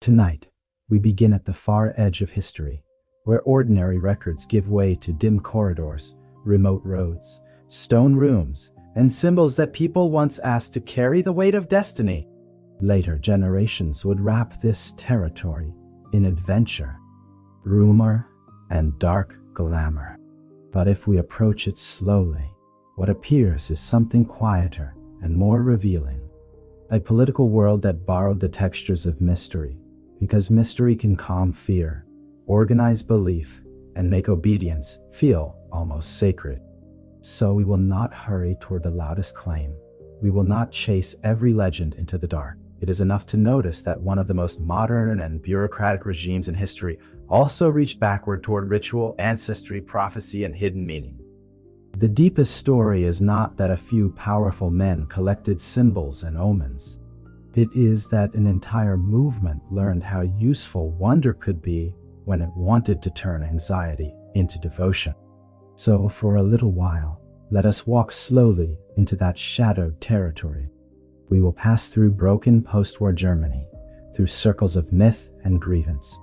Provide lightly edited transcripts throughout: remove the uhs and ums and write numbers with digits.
Tonight, we begin at the far edge of history, where ordinary records give way to dim corridors, remote roads, stone rooms, and symbols that people once asked to carry the weight of destiny. Later generations would wrap this territory in adventure, rumor, and dark glamour. But if we approach it slowly, what appears is something quieter and more revealing. A political world that borrowed the textures of mystery, because mystery can calm fear, organize belief, and make obedience feel almost sacred. So we will not hurry toward the loudest claim. We will not chase every legend into the dark. It is enough to notice that one of the most modern and bureaucratic regimes in history also reached backward toward ritual, ancestry, prophecy, and hidden meaning. The deepest story is not that a few powerful men collected symbols and omens. It is that an entire movement learned how useful wonder could be when it wanted to turn anxiety into devotion. So for a little while, let us walk slowly into that shadowed territory. We will pass through broken post-war Germany, through circles of myth and grievance,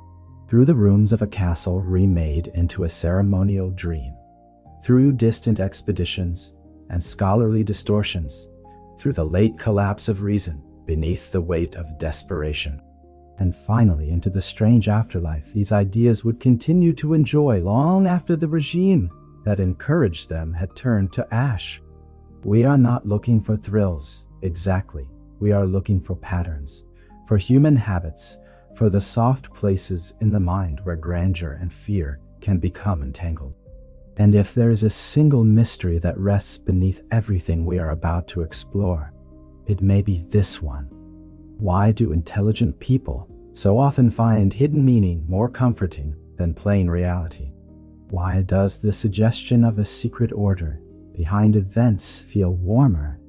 through the ruins of a castle remade into a ceremonial dream, through distant expeditions and scholarly distortions, through the late collapse of reason beneath the weight of desperation, and finally into the strange afterlife these ideas would continue to enjoy long after the regime that encouraged them had turned to ash. We are not looking for thrills, exactly. We are looking for patterns, for human habits, for the soft places in the mind where grandeur and fear can become entangled. And if there is a single mystery that rests beneath everything we are about to explore, it may be this one. Why do intelligent people so often find hidden meaning more comforting than plain reality? Why does the suggestion of a secret order behind events feel warmer,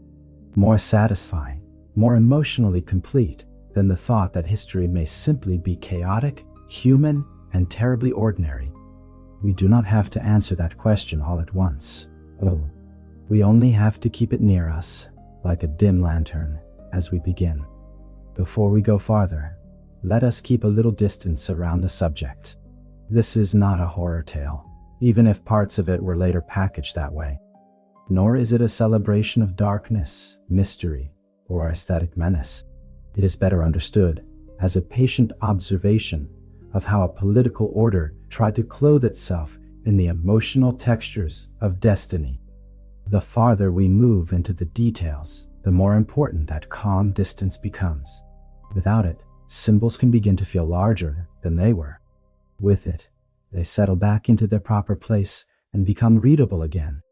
more satisfying, more emotionally complete than the thought that history may simply be chaotic, human, and terribly ordinary? We do not have to answer that question all at once. Oh, we only have to keep it near us, like a dim lantern, as we begin. Before we go farther, let us keep a little distance around the subject. This is not a horror tale, even if parts of it were later packaged that way. Nor is it a celebration of darkness, mystery, or aesthetic menace. It is better understood as a patient observation of how a political order tried to clothe itself in the emotional textures of destiny. The farther we move into the details, the more important that calm distance becomes. Without it, symbols can begin to feel larger than they were. With it, they settle back into their proper place and become readable again.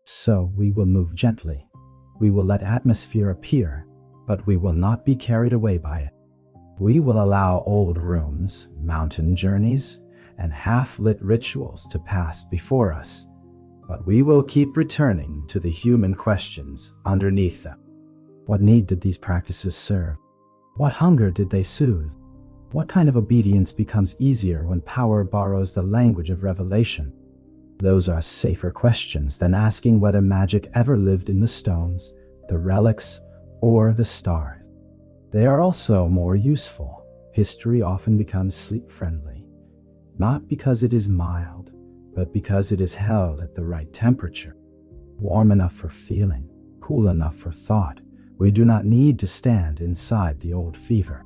So we will move gently. We will let atmosphere appear, but we will not be carried away by it. We will allow old rooms, mountain journeys, and half-lit rituals to pass before us, but we will keep returning to the human questions underneath them. What need did these practices serve? What hunger did they soothe? What kind of obedience becomes easier when power borrows the language of revelation? Those are safer questions than asking whether magic ever lived in the stones, the relics, or the stars. They are also more useful. History often becomes sleep-friendly, not because it is mild, but because it is held at the right temperature. Warm enough for feeling, cool enough for thought. We do not need to stand inside the old fever.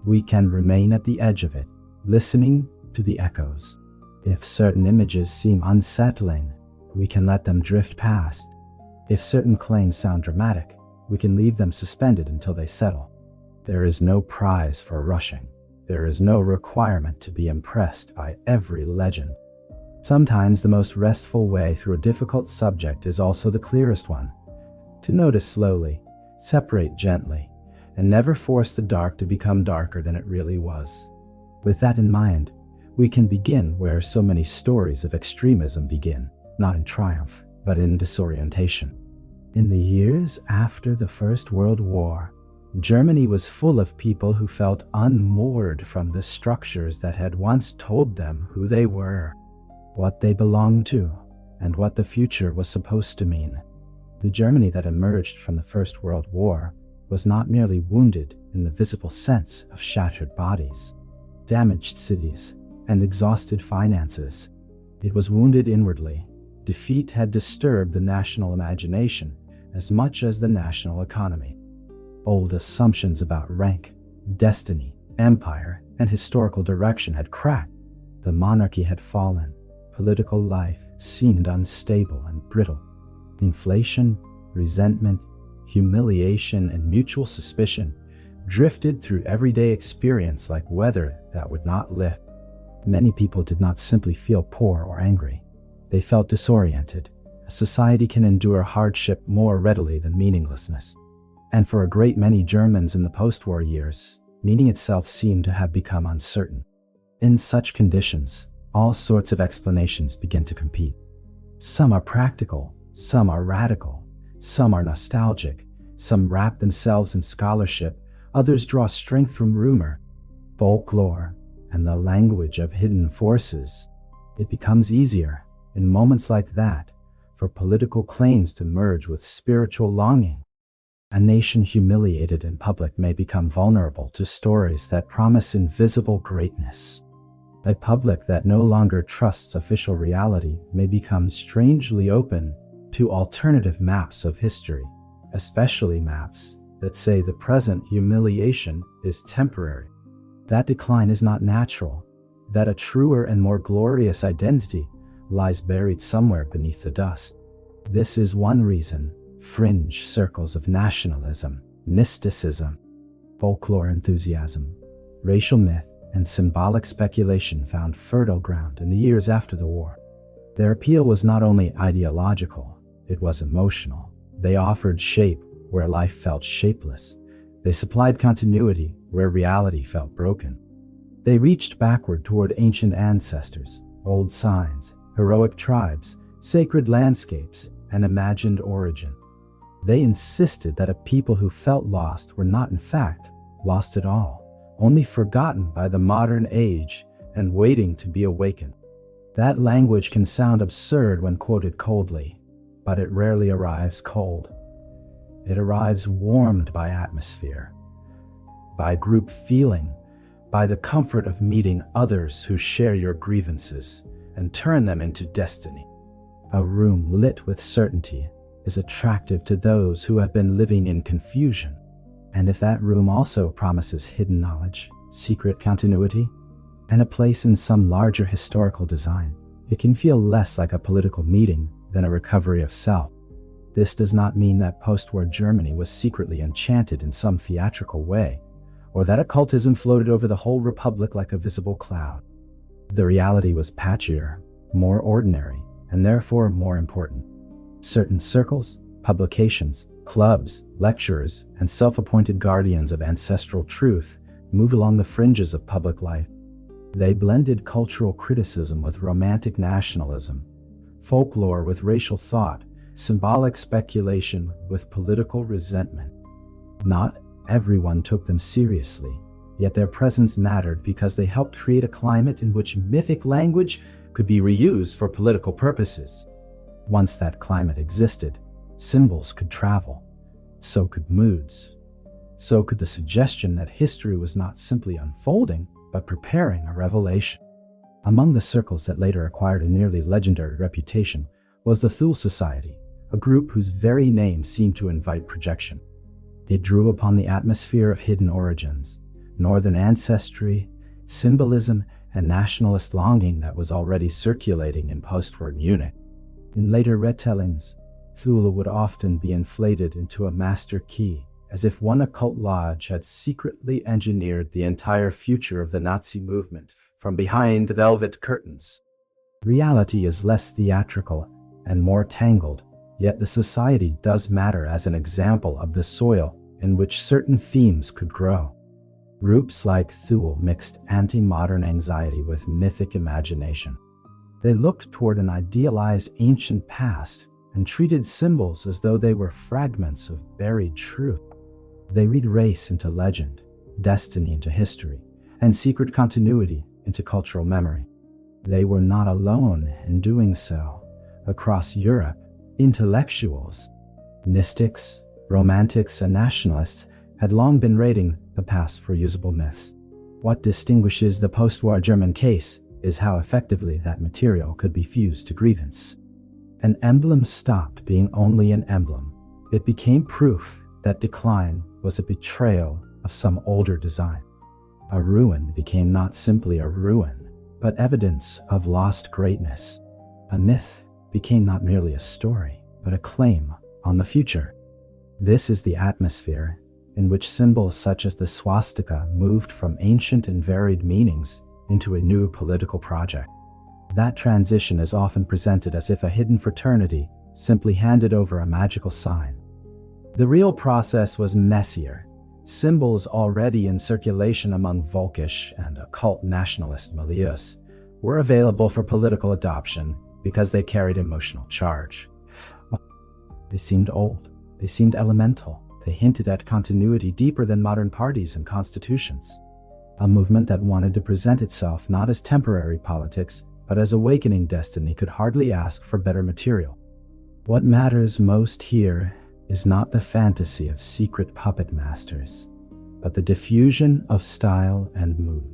We can remain at the edge of it, listening to the echoes. If certain images seem unsettling, we can let them drift past. If certain claims sound dramatic, we can leave them suspended until they settle. There is no prize for rushing. There is no requirement to be impressed by every legend. Sometimes the most restful way through a difficult subject is also the clearest one. To notice slowly, separate gently, and never force the dark to become darker than it really was. With that in mind, we can begin where so many stories of extremism begin, not in triumph, but in disorientation. In the years after the First World War, Germany was full of people who felt unmoored from the structures that had once told them who they were, what they belonged to, and what the future was supposed to mean. The Germany that emerged from the First World War was not merely wounded in the visible sense of shattered bodies. damaged cities, and exhausted finances. It was wounded inwardly. Defeat had disturbed the national imagination as much as the national economy. Old assumptions about rank, destiny, empire, and historical direction had cracked. The monarchy had fallen. Political life seemed unstable and brittle. Inflation, resentment, humiliation, and mutual suspicion drifted through everyday experience like weather that would not lift. Many people did not simply feel poor or angry. They felt disoriented. A society can endure hardship more readily than meaninglessness. And for a great many Germans in the post-war years, meaning itself seemed to have become uncertain. In such conditions, all sorts of explanations begin to compete. Some are practical, some are radical, some are nostalgic, some wrap themselves in scholarship, others draw strength from rumor, folklore, and the language of hidden forces. It becomes easier, in moments like that, for political claims to merge with spiritual longing. A nation humiliated in public may become vulnerable to stories that promise invisible greatness. A public that no longer trusts official reality may become strangely open to alternative maps of history, especially maps that say the present humiliation is temporary. That decline is not natural, that a truer and more glorious identity lies buried somewhere beneath the dust. This is one reason fringe circles of nationalism, mysticism, folklore enthusiasm, racial myth, and symbolic speculation found fertile ground in the years after the war. Their appeal was not only ideological, it was emotional. They offered shape where life felt shapeless. They supplied continuity where reality felt broken. They reached backward toward ancient ancestors, old signs, heroic tribes, sacred landscapes, and imagined origin. They insisted that a people who felt lost were not in fact lost at all, only forgotten by the modern age and waiting to be awakened. That language can sound absurd when quoted coldly, but it rarely arrives cold. It arrives warmed by atmosphere, by group feeling, by the comfort of meeting others who share your grievances and turn them into destiny. A room lit with certainty is attractive to those who have been living in confusion. And if that room also promises hidden knowledge, secret continuity, and a place in some larger historical design, it can feel less like a political meeting than a recovery of self. This does not mean that post-war Germany was secretly enchanted in some theatrical way, or that occultism floated over the whole republic like a visible cloud. The reality was patchier, more ordinary, and therefore more important. Certain circles, publications, clubs, lecturers, and self-appointed guardians of ancestral truth moved along the fringes of public life. They blended cultural criticism with romantic nationalism, folklore with racial thought, symbolic speculation with political resentment. Not everyone took them seriously, yet their presence mattered because they helped create a climate in which mythic language could be reused for political purposes. Once that climate existed, symbols could travel. So could moods. So could the suggestion that history was not simply unfolding, but preparing a revelation. Among the circles that later acquired a nearly legendary reputation was the Thule Society, a group whose very name seemed to invite projection. It drew upon the atmosphere of hidden origins, northern ancestry, symbolism, and nationalist longing that was already circulating in post-war Munich. In later retellings, Thule would often be inflated into a master key, as if one occult lodge had secretly engineered the entire future of the Nazi movement from behind the velvet curtains. Reality is less theatrical and more tangled, yet the society does matter as an example of the soil in which certain themes could grow. Groups like Thule mixed anti-modern anxiety with mythic imagination. They looked toward an idealized ancient past and treated symbols as though they were fragments of buried truth. They read race into legend, destiny into history, and secret continuity into cultural memory. They were not alone in doing so. Across Europe, intellectuals, mystics, romantics, and nationalists had long been raiding the past for usable myths. What distinguishes the post-war German case is how effectively that material could be fused to grievance. An emblem stopped being only an emblem. It became proof that decline was a betrayal of some older design. A ruin became not simply a ruin, but evidence of lost greatness. A myth became not merely a story, but a claim on the future. This is the atmosphere in which symbols such as the swastika moved from ancient and varied meanings into a new political project. That transition is often presented as if a hidden fraternity simply handed over a magical sign. The real process was messier. Symbols already in circulation among Volkish and occult nationalist milieus were available for political adoption because they carried emotional charge. They seemed old, they seemed elemental, they hinted at continuity deeper than modern parties and constitutions. A movement that wanted to present itself not as temporary politics, but as awakening destiny could hardly ask for better material. What matters most here is not the fantasy of secret puppet masters, but the diffusion of style and mood.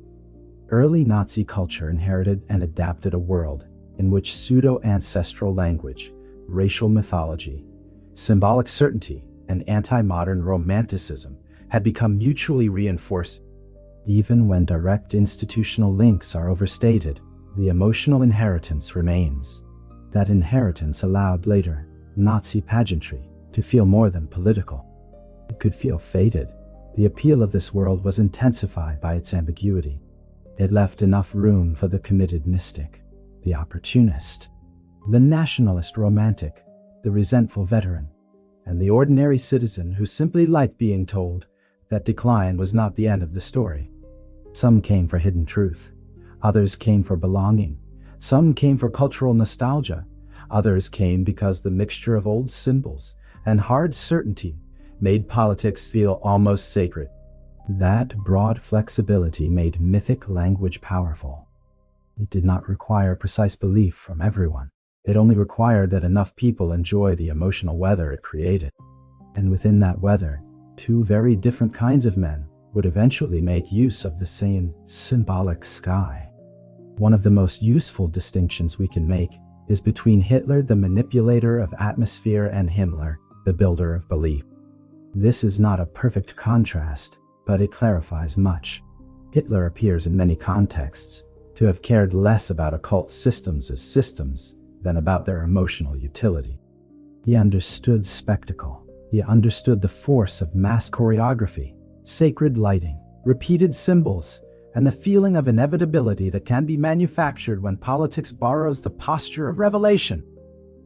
Early Nazi culture inherited and adapted a world in which pseudo-ancestral language, racial mythology, symbolic certainty, and anti-modern romanticism had become mutually reinforcing. Even when direct institutional links are overstated, the emotional inheritance remains. That inheritance allowed later Nazi pageantry to feel more than political. It could feel fated. The appeal of this world was intensified by its ambiguity. It left enough room for the committed mystic, the opportunist, the nationalist romantic, the resentful veteran, and the ordinary citizen who simply liked being told that decline was not the end of the story. Some came for hidden truth. Others came for belonging. Some came for cultural nostalgia. Others came because the mixture of old symbols and hard certainty made politics feel almost sacred. That broad flexibility made mythic language powerful. It did not require precise belief from everyone. It only required that enough people enjoy the emotional weather it created. And within that weather, two very different kinds of men would eventually make use of the same symbolic sky. One of the most useful distinctions we can make is between Hitler, the manipulator of atmosphere, and Himmler, the builder of belief. This is not a perfect contrast, but it clarifies much. Hitler appears in many contexts to have cared less about occult systems as systems than about their emotional utility. He understood spectacle. He understood the force of mass choreography, sacred lighting, repeated symbols, and the feeling of inevitability that can be manufactured when politics borrows the posture of revelation.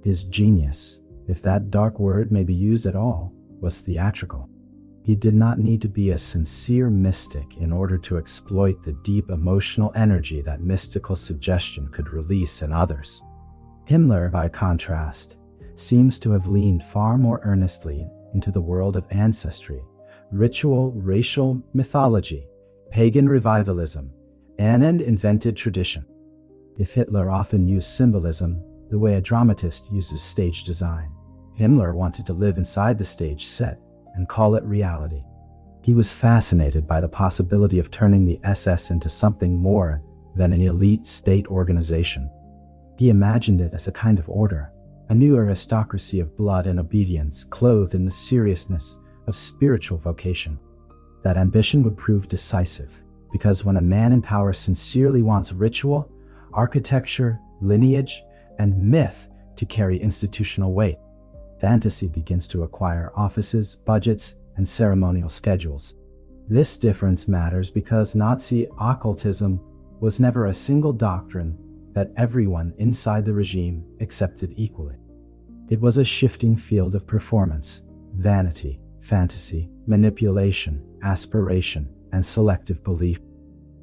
His genius, if that dark word may be used at all, was theatrical. He did not need to be a sincere mystic in order to exploit the deep emotional energy that mystical suggestion could release in others. Himmler, by contrast, seems to have leaned far more earnestly into the world of ancestry, ritual, racial mythology, pagan revivalism, and an invented tradition. If Hitler often used symbolism the way a dramatist uses stage design, Himmler wanted to live inside the stage set and call it reality. He was fascinated by the possibility of turning the SS into something more than an elite state organization. He imagined it as a kind of order, a new aristocracy of blood and obedience clothed in the seriousness of spiritual vocation. That ambition would prove decisive, because when a man in power sincerely wants ritual, architecture, lineage, and myth to carry institutional weight, fantasy begins to acquire offices, budgets, and ceremonial schedules. This difference matters because Nazi occultism was never a single doctrine that everyone inside the regime accepted equally. It was a shifting field of performance, vanity, fantasy, manipulation, aspiration, and selective belief.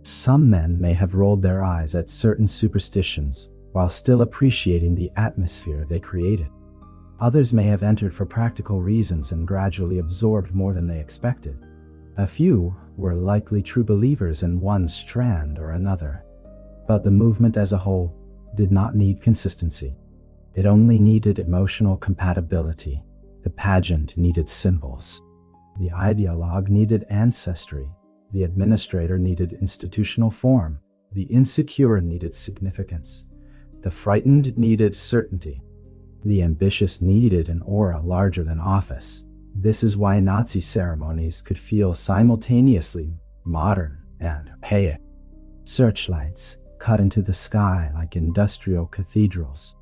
Some men may have rolled their eyes at certain superstitions while still appreciating the atmosphere they created. Others may have entered for practical reasons and gradually absorbed more than they expected. A few were likely true believers in one strand or another. But the movement as a whole did not need consistency. It only needed emotional compatibility. The pageant needed symbols. The ideologue needed ancestry. The administrator needed institutional form. The insecure needed significance. The frightened needed certainty. The ambitious needed an aura larger than office. This is why Nazi ceremonies could feel simultaneously modern and archaic. Searchlights cut into the sky like industrial cathedrals.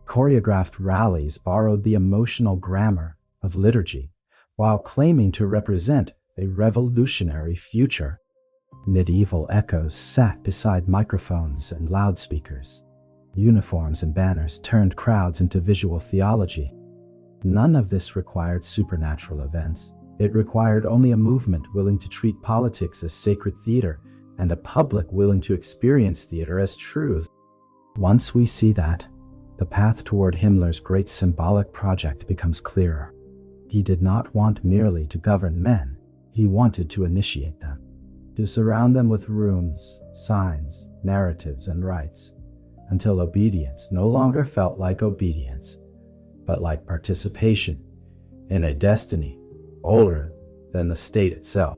Choreographed rallies borrowed the emotional grammar of liturgy while claiming to represent a revolutionary future. Medieval echoes sat beside microphones and loudspeakers. Uniforms and banners turned crowds into visual theology. None of this required supernatural events. It required only a movement willing to treat politics as sacred theater and a public willing to experience theater as truth. Once we see that, the path toward Himmler's great symbolic project becomes clearer. He did not want merely to govern men. He wanted to initiate them, to surround them with rooms, signs, narratives, and rites, until obedience no longer felt like obedience, but like participation in a destiny older than the state itself.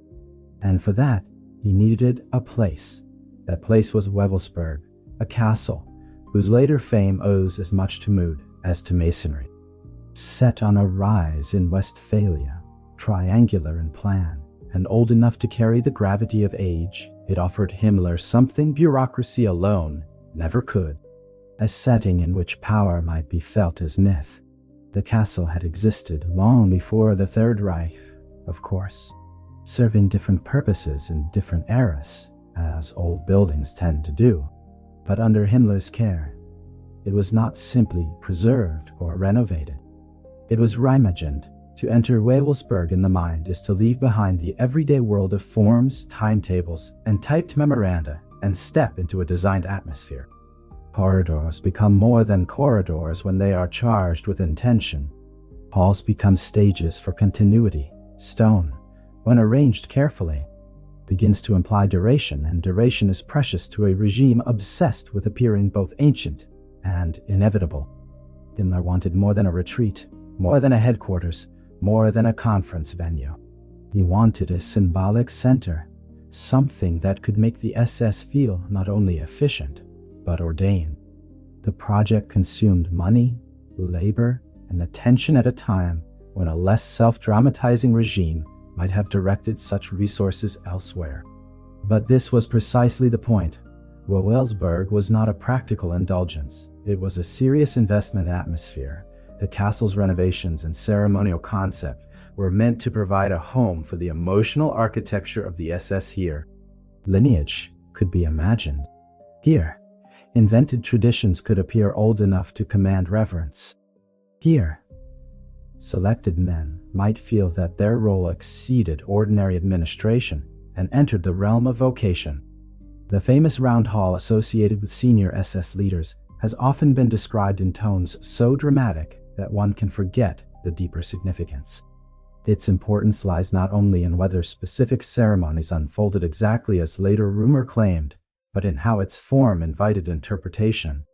And for that, he needed a place. That place was Wewelsburg, a castle whose later fame owes as much to mood as to masonry. Set on a rise in Westphalia, triangular in plan, and old enough to carry the gravity of age, it offered Himmler something bureaucracy alone never could: a setting in which power might be felt as myth. The castle had existed long before the Third Reich, of course, serving different purposes in different eras, as old buildings tend to do. But under Himmler's care, it was not simply preserved or renovated. It was reimagined. To enter Wewelsburg in the mind is to leave behind the everyday world of forms, timetables, and typed memoranda and step into a designed atmosphere. Corridors become more than corridors when they are charged with intention. Halls become stages for continuity. Stone, when arranged carefully, begins to imply duration, and duration is precious to a regime obsessed with appearing both ancient and inevitable. Himmler wanted more than a retreat, more than a headquarters, more than a conference venue. He wanted a symbolic center, something that could make the SS feel not only efficient, but ordained. The project consumed money, labor, and attention at a time when a less self-dramatizing regime might have directed such resources elsewhere. But this was precisely the point. Wewelsburg was not a practical indulgence. It was a serious investment atmosphere. The castle's renovations and ceremonial concept were meant to provide a home for the emotional architecture of the SS here. Lineage could be imagined. Here, invented traditions could appear old enough to command reverence. Here, selected men might feel that their role exceeded ordinary administration and entered the realm of vocation. The famous round hall associated with senior SS leaders has often been described in tones so dramatic that one can forget the deeper significance. Its importance lies not only in whether specific ceremonies unfolded exactly as later rumor claimed, but in how its form invited interpretation.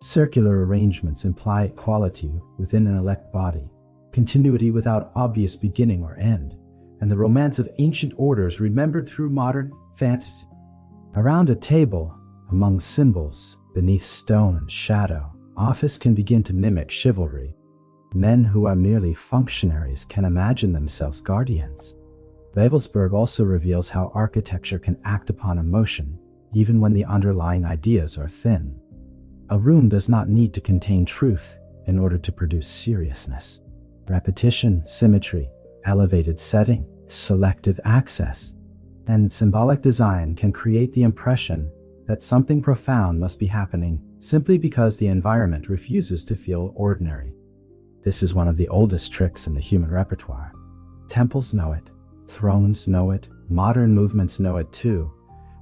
Circular arrangements imply equality within an elect body, continuity without obvious beginning or end, and the romance of ancient orders remembered through modern fantasy. Around a table, among symbols, beneath stone and shadow, office can begin to mimic chivalry. Men who are merely functionaries can imagine themselves guardians. Wewelsburg also reveals how architecture can act upon emotion, even when the underlying ideas are thin. A room does not need to contain truth in order to produce seriousness. Repetition, symmetry, elevated setting, selective access, and symbolic design can create the impression that something profound must be happening simply because the environment refuses to feel ordinary. This is one of the oldest tricks in the human repertoire. Temples know it, thrones know it, modern movements know it too,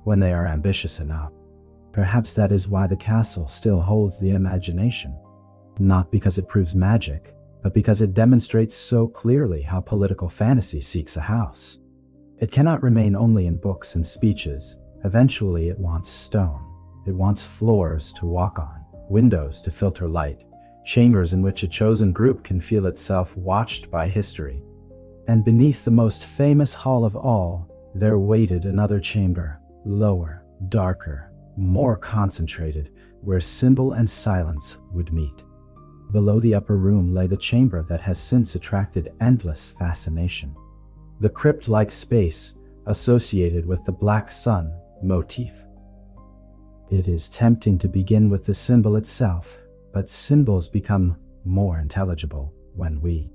when they are ambitious enough. Perhaps that is why the castle still holds the imagination. Not because it proves magic, but because it demonstrates so clearly how political fantasy seeks a house. It cannot remain only in books and speeches. Eventually it wants stone. It wants floors to walk on, windows to filter light, chambers in which a chosen group can feel itself watched by history. And beneath the most famous hall of all, There waited another chamber, lower, darker, more concentrated, where symbol and silence would meet. Below the upper room lay the chamber that has since attracted endless fascination. The crypt-like space associated with the black sun motif. It is tempting to begin with the symbol itself, but symbols become more intelligible when we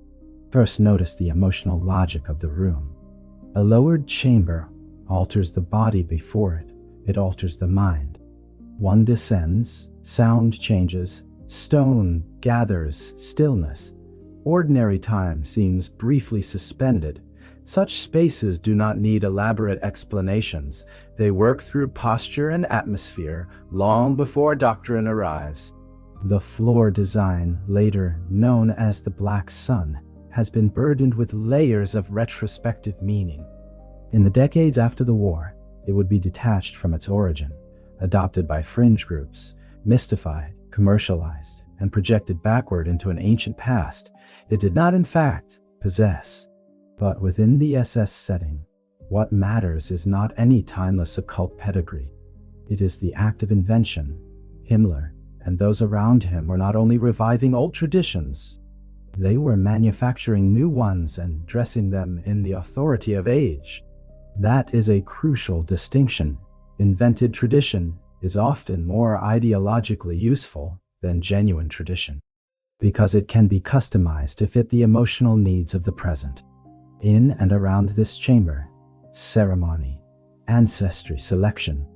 first notice the emotional logic of the room. A lowered chamber alters the body before it. It alters the mind. One descends, sound changes, stone gathers stillness. Ordinary time seems briefly suspended. Such spaces do not need elaborate explanations. They work through posture and atmosphere long before doctrine arrives. The floor design, later known as the Black Sun, has been burdened with layers of retrospective meaning. In the decades after the war, it would be detached from its origin, adopted by fringe groups, mystified, commercialized, and projected backward into an ancient past it did not in fact possess. But within the SS setting, what matters is not any timeless occult pedigree. It is the act of invention. Himmler and those around him were not only reviving old traditions, they were manufacturing new ones and dressing them in the authority of age. That is a crucial distinction. Invented tradition is often more ideologically useful than genuine tradition, because it can be customized to fit the emotional needs of the present. In and around this chamber, ceremony, ancestry selection,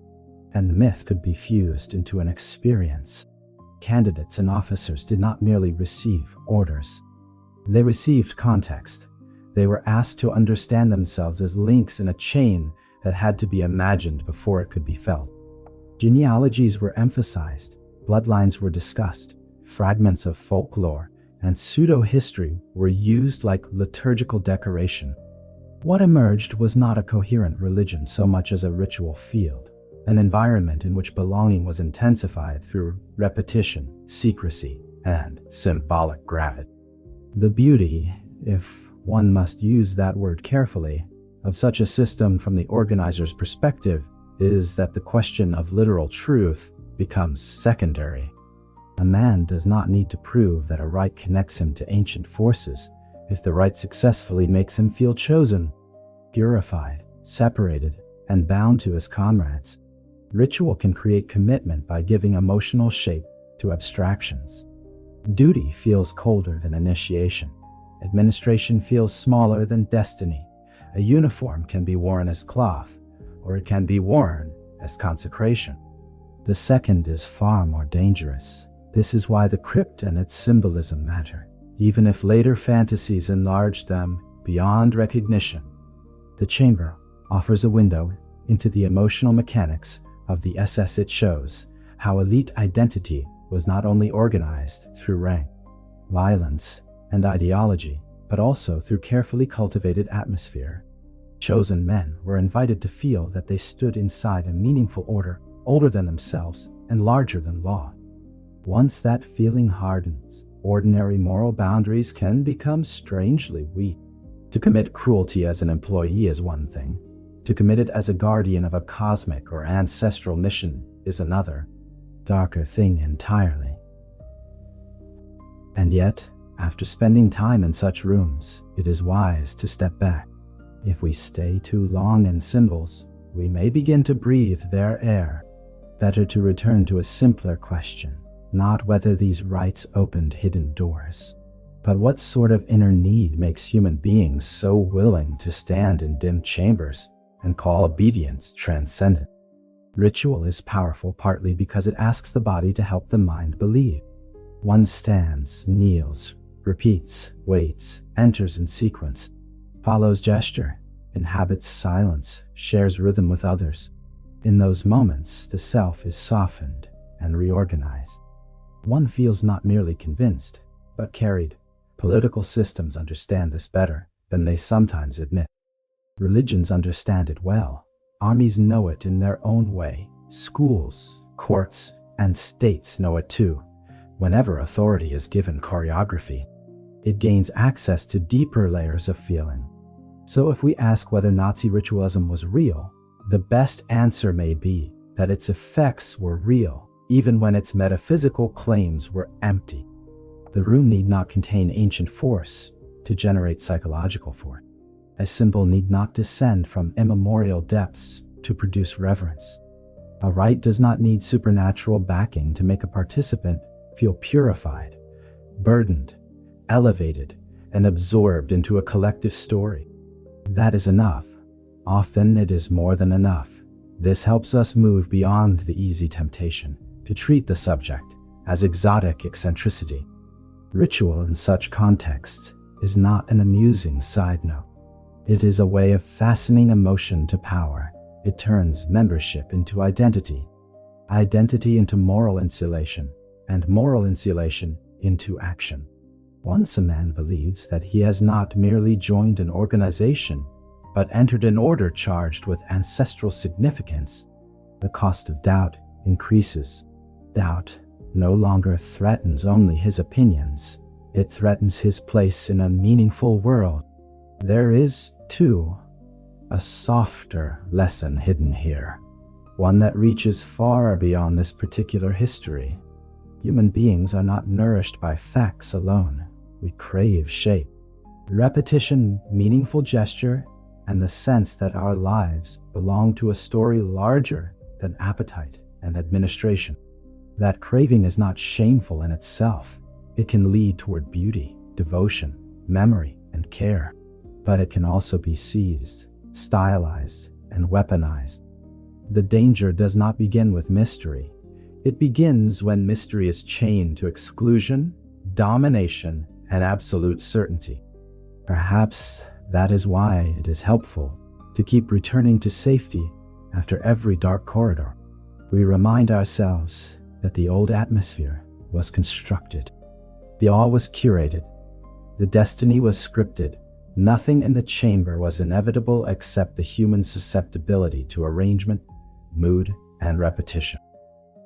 and myth could be fused into an experience. Candidates and officers did not merely receive orders. They received context. They were asked to understand themselves as links in a chain that had to be imagined before it could be felt. Genealogies were emphasized, bloodlines were discussed, fragments of folklore and pseudo-history were used like liturgical decoration. What emerged was not a coherent religion so much as a ritual field, an environment in which belonging was intensified through repetition, secrecy, and symbolic gravity. The beauty, if one must use that word carefully, of such a system from the organizer's perspective is that the question of literal truth becomes secondary. A man does not need to prove that a rite connects him to ancient forces if the rite successfully makes him feel chosen, purified, separated, and bound to his comrades. Ritual can create commitment by giving emotional shape to abstractions. Duty feels colder than initiation. Administration feels smaller than destiny. A uniform can be worn as cloth, or it can be worn as consecration. The second is far more dangerous. This is why the crypt and its symbolism matter, even if later fantasies enlarge them beyond recognition. The chamber offers a window into the emotional mechanics of the SS. It shows how elite identity was not only organized through rank, violence, and ideology, but also through carefully cultivated atmosphere. Chosen men were invited to feel that they stood inside a meaningful order, older than themselves and larger than law. Once that feeling hardens, ordinary moral boundaries can become strangely weak. To commit cruelty as an employee is one thing. To commit it as a guardian of a cosmic or ancestral mission is another, darker thing entirely. And yet, after spending time in such rooms, it is wise to step back. If we stay too long in symbols, we may begin to breathe their air. Better to return to a simpler question, not whether these rites opened hidden doors, but what sort of inner need makes human beings so willing to stand in dim chambers and call obedience transcendent. Ritual is powerful partly because it asks the body to help the mind believe. One stands, kneels, repeats, waits, enters in sequence, follows gesture, inhabits silence, shares rhythm with others. In those moments, the self is softened and reorganized. One feels not merely convinced, but carried. Political systems understand this better than they sometimes admit. Religions understand it well. Armies know it in their own way. Schools, courts, and states know it too. Whenever authority is given choreography, it gains access to deeper layers of feeling. So if we ask whether Nazi ritualism was real, the best answer may be that its effects were real, even when its metaphysical claims were empty. The room need not contain ancient force to generate psychological force. A symbol need not descend from immemorial depths to produce reverence. A rite does not need supernatural backing to make a participant feel purified, burdened, elevated, and absorbed into a collective story. That is enough. Often it is more than enough. This helps us move beyond the easy temptation to treat the subject as exotic eccentricity. Ritual in such contexts is not an amusing side note. It is a way of fastening emotion to power. It turns membership into identity, identity into moral insulation, and moral insulation into action. Once a man believes that he has not merely joined an organization, but entered an order charged with ancestral significance, the cost of doubt increases. Doubt no longer threatens only his opinions, it threatens his place in a meaningful world. There is, too, a softer lesson hidden here, one that reaches far beyond this particular history. Human beings are not nourished by facts alone. We crave shape, repetition, meaningful gesture, and the sense that our lives belong to a story larger than appetite and administration. That craving is not shameful in itself. It can lead toward beauty, devotion, memory, and care. But it can also be seized, stylized, and weaponized. The danger does not begin with mystery. It begins when mystery is chained to exclusion, domination, and absolute certainty. Perhaps that is why it is helpful to keep returning to safety after every dark corridor. We remind ourselves that the old atmosphere was constructed. The awe was curated. The destiny was scripted. Nothing in the chamber was inevitable except the human susceptibility to arrangement, mood, and repetition.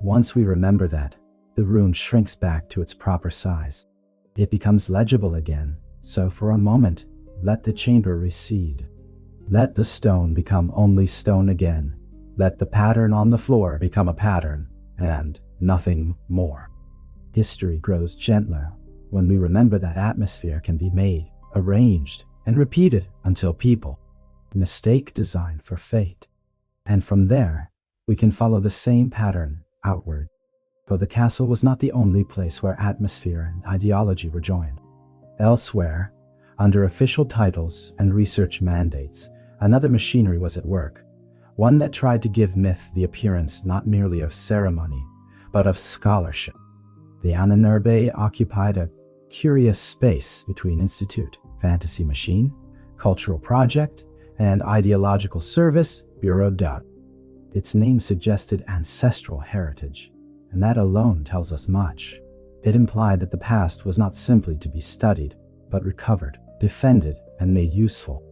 Once we remember that, the rune shrinks back to its proper size. It becomes legible again, so for a moment, let the chamber recede. Let the stone become only stone again. Let the pattern on the floor become a pattern, and nothing more. History grows gentler when we remember that atmosphere can be made, arranged, and repeated until people mistake design for fate. And from there, we can follow the same pattern outward. But the castle was not the only place where atmosphere and ideology were joined. Elsewhere, under official titles and research mandates, another machinery was at work, one that tried to give myth the appearance not merely of ceremony, but of scholarship. The Ahnenerbe occupied a curious space between institute, fantasy machine, cultural project, and ideological service, bureau d'art. Its name suggested ancestral heritage, and that alone tells us much. It implied that the past was not simply to be studied, but recovered, defended, and made useful.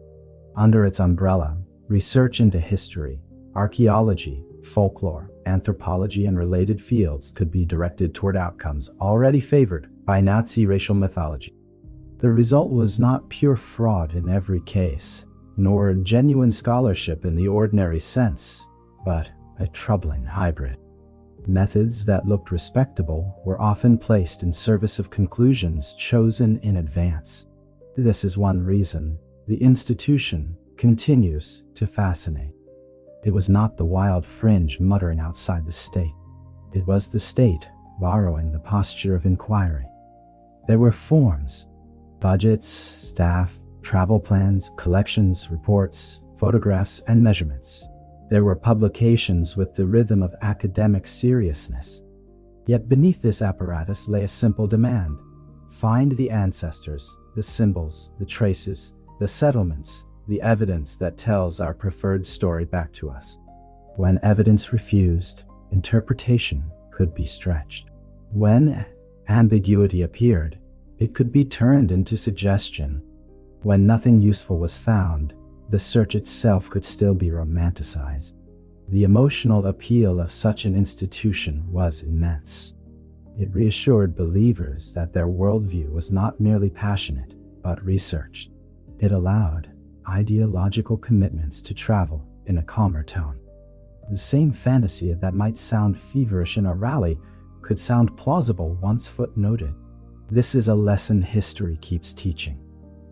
Under its umbrella, research into history, archaeology, folklore, anthropology, and related fields could be directed toward outcomes already favored by Nazi racial mythology. The result was not pure fraud in every case, nor genuine scholarship in the ordinary sense, but a troubling hybrid. Methods that looked respectable were often placed in service of conclusions chosen in advance. This is one reason the institution continues to fascinate. It was not the wild fringe muttering outside the state. It was the state borrowing the posture of inquiry. There were forms, budgets, staff, travel plans, collections, reports, photographs, and measurements. There were publications with the rhythm of academic seriousness. Yet beneath this apparatus lay a simple demand. Find the ancestors, the symbols, the traces, the settlements, the evidence that tells our preferred story back to us. When evidence refused, interpretation could be stretched. When ambiguity appeared, it could be turned into suggestion. When nothing useful was found, the search itself could still be romanticized. The emotional appeal of such an institution was immense. It reassured believers that their worldview was not merely passionate, but researched. It allowed ideological commitments to travel in a calmer tone. The same fantasy that might sound feverish in a rally could sound plausible once footnoted. This is a lesson history keeps teaching.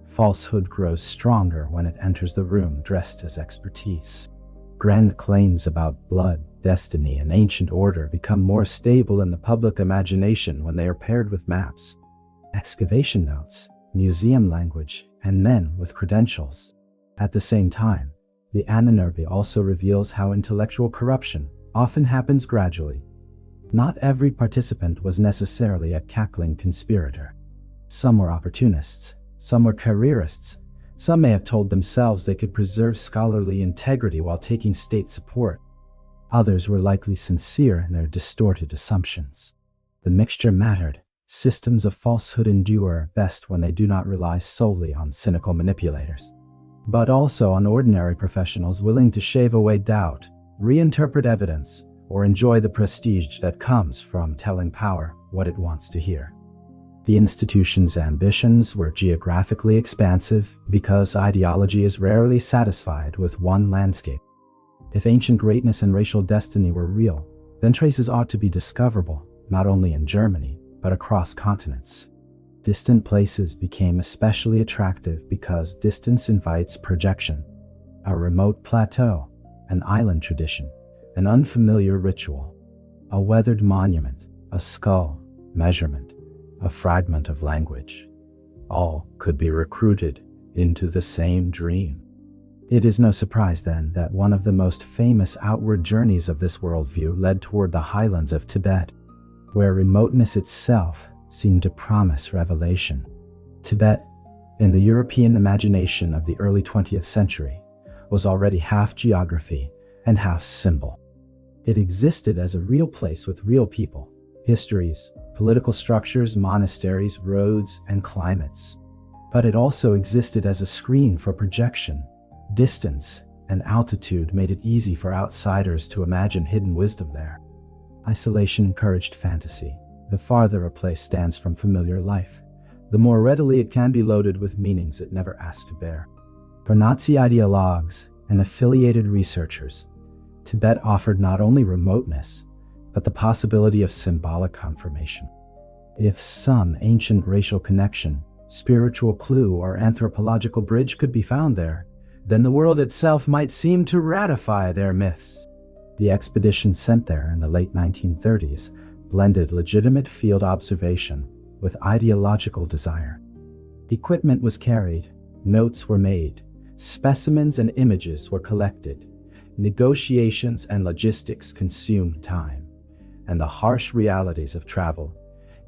Falsehood grows stronger when it enters the room dressed as expertise. Grand claims about blood, destiny, and ancient order become more stable in the public imagination when they are paired with maps, excavation notes, museum language, and men with credentials. At the same time, the Anunnaki also reveals how intellectual corruption often happens gradually. Not every participant was necessarily a cackling conspirator. Some were opportunists, some were careerists, some may have told themselves they could preserve scholarly integrity while taking state support. Others were likely sincere in their distorted assumptions. The mixture mattered. Systems of falsehood endure best when they do not rely solely on cynical manipulators, but also on ordinary professionals willing to shave away doubt, reinterpret evidence, or enjoy the prestige that comes from telling power what it wants to hear. The institution's ambitions were geographically expansive because ideology is rarely satisfied with one landscape. If ancient greatness and racial destiny were real, then traces ought to be discoverable, not only in Germany, but across continents. Distant places became especially attractive because distance invites projection. A remote plateau, an island tradition, an unfamiliar ritual, a weathered monument, a skull, measurement, a fragment of language. All could be recruited into the same dream. It is no surprise then that one of the most famous outward journeys of this worldview led toward the highlands of Tibet, where remoteness itself seemed to promise revelation. Tibet, in the European imagination of the early 20th century, was already half geography and half symbol. It existed as a real place with real people, histories, political structures, monasteries, roads, and climates. But it also existed as a screen for projection. Distance and altitude made it easy for outsiders to imagine hidden wisdom there. Isolation encouraged fantasy. The farther a place stands from familiar life, the more readily it can be loaded with meanings it never asked to bear. For Nazi ideologues and affiliated researchers, Tibet offered not only remoteness, but the possibility of symbolic confirmation. If some ancient racial connection, spiritual clue, or anthropological bridge could be found there, then the world itself might seem to ratify their myths. The expedition sent there in the late 1930s blended legitimate field observation with ideological desire. Equipment was carried, notes were made, specimens and images were collected. Negotiations and logistics consumed time, and the harsh realities of travel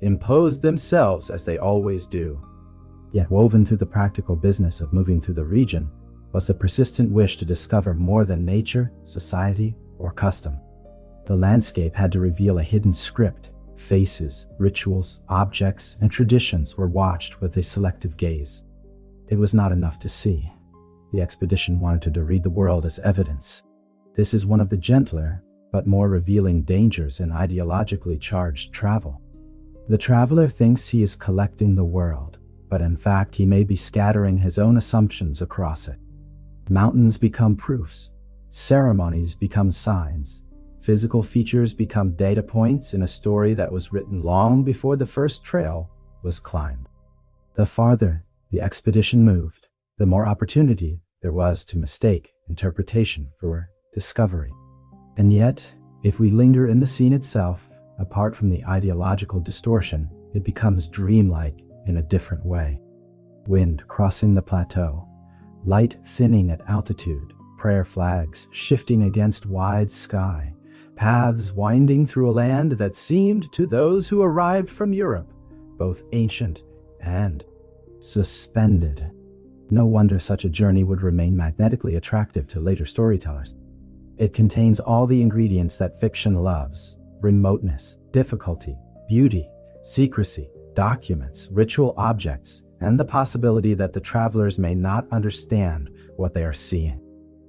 imposed themselves as they always do. Yet woven through the practical business of moving through the region was the persistent wish to discover more than nature, society, or custom. The landscape had to reveal a hidden script. Faces, rituals, objects, and traditions were watched with a selective gaze. It was not enough to see. The expedition wanted to read the world as evidence. This is one of the gentler, but more revealing dangers in ideologically charged travel. The traveler thinks he is collecting the world, but in fact he may be scattering his own assumptions across it. Mountains become proofs. Ceremonies become signs. Physical features become data points in a story that was written long before the first trail was climbed. The farther the expedition moved, the more opportunity there was to mistake interpretation for discovery. And yet, if we linger in the scene itself, apart from the ideological distortion, it becomes dreamlike in a different way. Wind crossing the plateau, light thinning at altitude, prayer flags shifting against wide sky, paths winding through a land that seemed to those who arrived from Europe both ancient and suspended. No wonder such a journey would remain magnetically attractive to later storytellers. It contains all the ingredients that fiction loves: remoteness, difficulty, beauty, secrecy, documents, ritual objects, and the possibility that the travelers may not understand what they are seeing.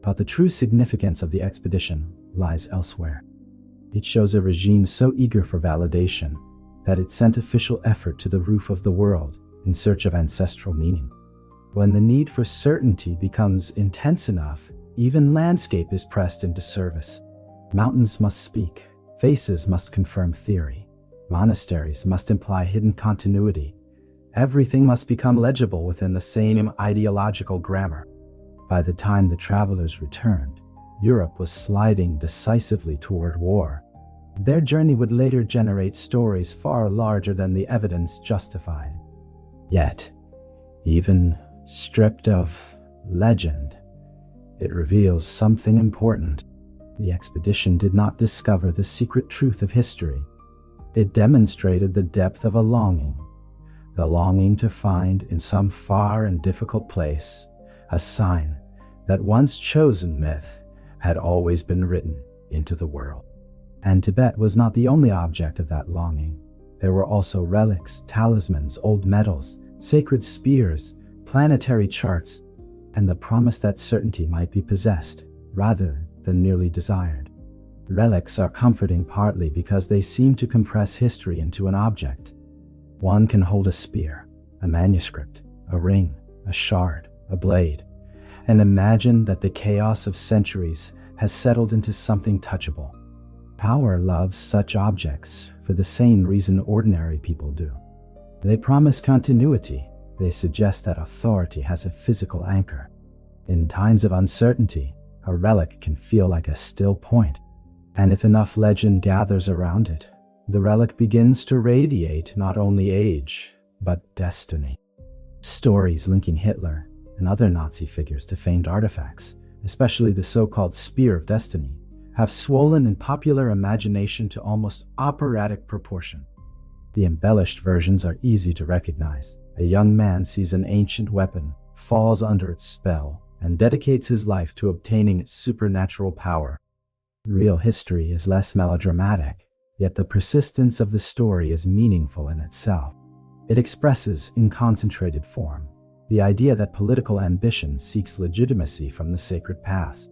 But the true significance of the expedition lies elsewhere. It shows a regime so eager for validation that it sent official effort to the roof of the world in search of ancestral meaning. When the need for certainty becomes intense enough, even landscape is pressed into service. Mountains must speak, faces must confirm theory, monasteries must imply hidden continuity. Everything must become legible within the same ideological grammar. By the time the travelers returned, Europe was sliding decisively toward war. Their journey would later generate stories far larger than the evidence justified. Yet, even stripped of legend, it reveals something important. The expedition did not discover the secret truth of history. It demonstrated the depth of a longing, the longing to find in some far and difficult place a sign that once chosen myth had always been written into the world. And Tibet was not the only object of that longing. There were also relics, talismans, old medals, sacred spears, planetary charts, and the promise that certainty might be possessed rather than merely desired. Relics are comforting partly because they seem to compress history into an object. One can hold a spear, a manuscript, a ring, a shard, a blade, and imagine that the chaos of centuries has settled into something touchable. Power loves such objects for the same reason ordinary people do. They promise continuity. They suggest that authority has a physical anchor. In times of uncertainty, a relic can feel like a still point. And if enough legend gathers around it, the relic begins to radiate not only age, but destiny. Stories linking Hitler and other Nazi figures to famed artifacts, especially the so-called Spear of Destiny, have swollen in popular imagination to almost operatic proportion. The embellished versions are easy to recognize. A young man sees an ancient weapon, falls under its spell, and dedicates his life to obtaining its supernatural power. Real history is less melodramatic, yet the persistence of the story is meaningful in itself. It expresses, in concentrated form, the idea that political ambition seeks legitimacy from the sacred past.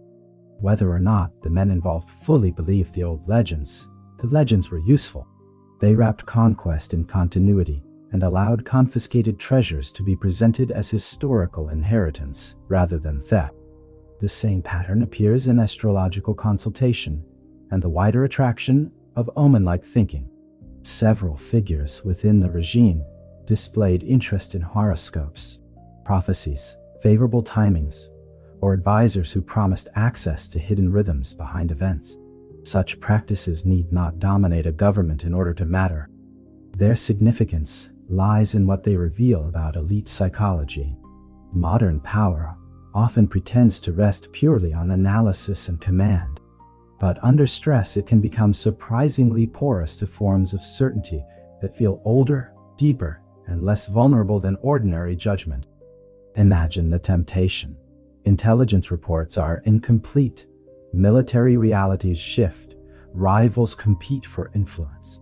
Whether or not the men involved fully believed the old legends, the legends were useful. They wrapped conquest in continuity and allowed confiscated treasures to be presented as historical inheritance rather than theft. The same pattern appears in astrological consultation and the wider attraction of omen-like thinking. Several figures within the regime displayed interest in horoscopes, prophecies, favorable timings, or advisors who promised access to hidden rhythms behind events. Such practices need not dominate a government in order to matter. Their significance lies in what they reveal about elite psychology. Modern power often pretends to rest purely on analysis and command, but under stress it can become surprisingly porous to forms of certainty that feel older, deeper, and less vulnerable than ordinary judgment. Imagine the temptation. Intelligence reports are incomplete. Military realities shift. Rivals compete for influence.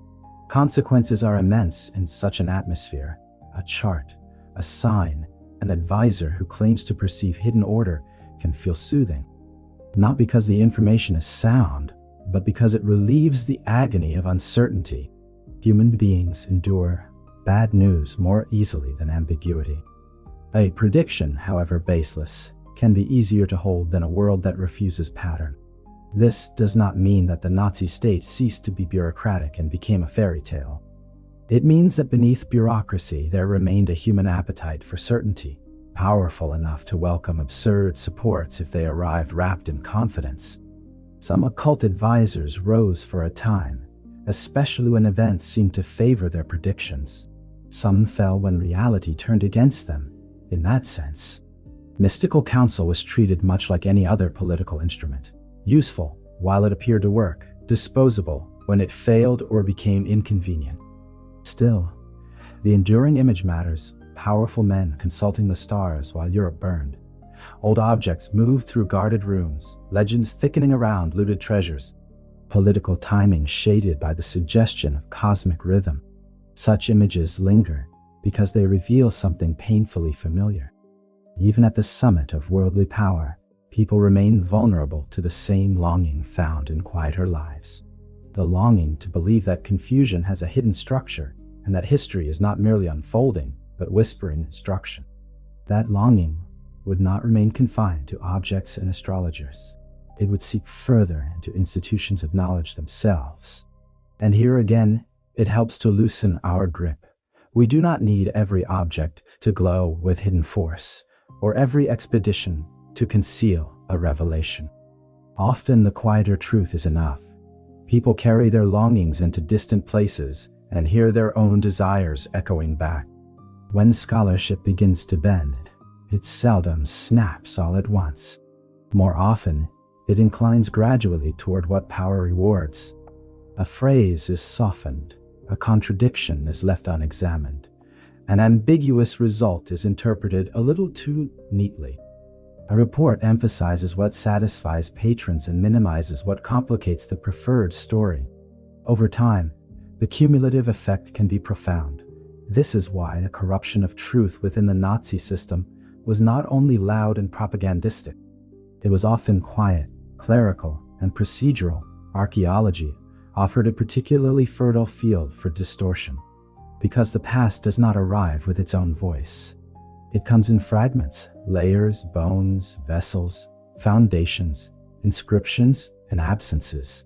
Consequences are immense in such an atmosphere. A chart, a sign, an advisor who claims to perceive hidden order can feel soothing. Not because the information is sound, but because it relieves the agony of uncertainty. Human beings endure bad news more easily than ambiguity. A prediction, however baseless, can be easier to hold than a world that refuses pattern. This does not mean that the Nazi state ceased to be bureaucratic and became a fairy tale. It means that beneath bureaucracy there remained a human appetite for certainty, powerful enough to welcome absurd supports if they arrived wrapped in confidence. Some occult advisors rose for a time, especially when events seemed to favor their predictions. Some fell when reality turned against them. In that sense, mystical counsel was treated much like any other political instrument. Useful while it appeared to work, disposable when it failed or became inconvenient. Still, the enduring image matters. Powerful men consulting the stars while Europe burned. Old objects moved through guarded rooms, legends thickening around looted treasures. Political timing shaded by the suggestion of cosmic rhythm. Such images linger because they reveal something painfully familiar. Even at the summit of worldly power, people remain vulnerable to the same longing found in quieter lives. The longing to believe that confusion has a hidden structure and that history is not merely unfolding, but whispering instruction. That longing would not remain confined to objects and astrologers. It would seep further into institutions of knowledge themselves. And here again, it helps to loosen our grip. We do not need every object to glow with hidden force, or every expedition to conceal a revelation. Often the quieter truth is enough. People carry their longings into distant places and hear their own desires echoing back. When scholarship begins to bend, it seldom snaps all at once. More often, it inclines gradually toward what power rewards. A phrase is softened, a contradiction is left unexamined, an ambiguous result is interpreted a little too neatly. A report emphasizes what satisfies patrons and minimizes what complicates the preferred story. Over time, the cumulative effect can be profound. This is why the corruption of truth within the Nazi system was not only loud and propagandistic. It was often quiet, clerical, and procedural. Archaeology offered a particularly fertile field for distortion, because the past does not arrive with its own voice. It comes in fragments, layers, bones, vessels, foundations, inscriptions, and absences.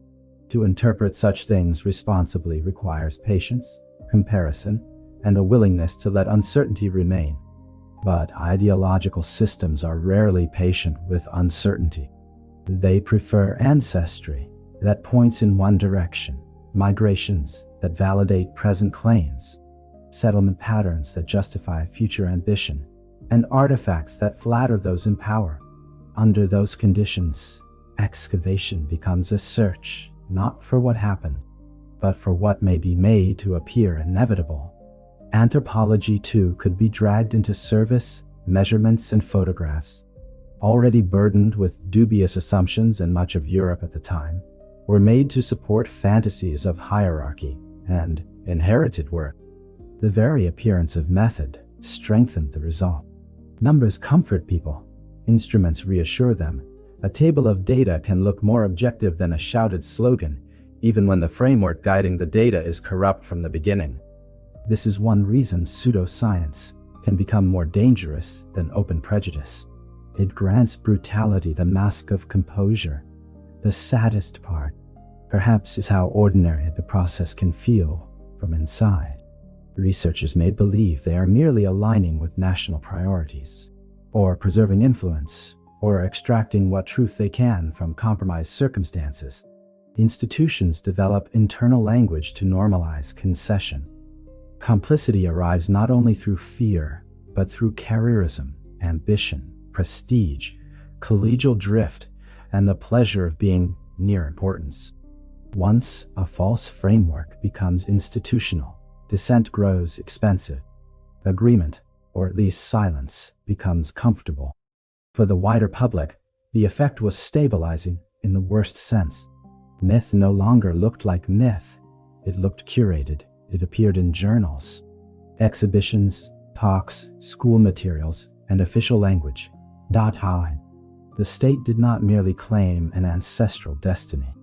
To interpret such things responsibly requires patience, comparison, and a willingness to let uncertainty remain. But ideological systems are rarely patient with uncertainty. They prefer ancestry that points in one direction, migrations that validate present claims, settlement patterns that justify future ambition, and artifacts that flatter those in power. Under those conditions, excavation becomes a search, not for what happened, but for what may be made to appear inevitable. Anthropology, too, could be dragged into service, measurements, and photographs. Already burdened with dubious assumptions, and much of Europe at the time were made to support fantasies of hierarchy and inherited worth. The very appearance of method strengthened the result. Numbers comfort people. Instruments reassure them. A table of data can look more objective than a shouted slogan, even when the framework guiding the data is corrupt from the beginning. This is one reason pseudoscience can become more dangerous than open prejudice. It grants brutality the mask of composure. The saddest part, perhaps, is how ordinary the process can feel from inside. Researchers may believe they are merely aligning with national priorities, or preserving influence, or extracting what truth they can from compromised circumstances. Institutions develop internal language to normalize concession. Complicity arrives not only through fear, but through careerism, ambition, prestige, collegial drift, and the pleasure of being near importance. Once a false framework becomes institutional, dissent grows expensive. Agreement, or at least silence, becomes comfortable. For the wider public, the effect was stabilizing in the worst sense. Myth no longer looked like myth. It looked curated. It appeared in journals, exhibitions, talks, school materials, and official language. The state did not merely claim an ancestral destiny.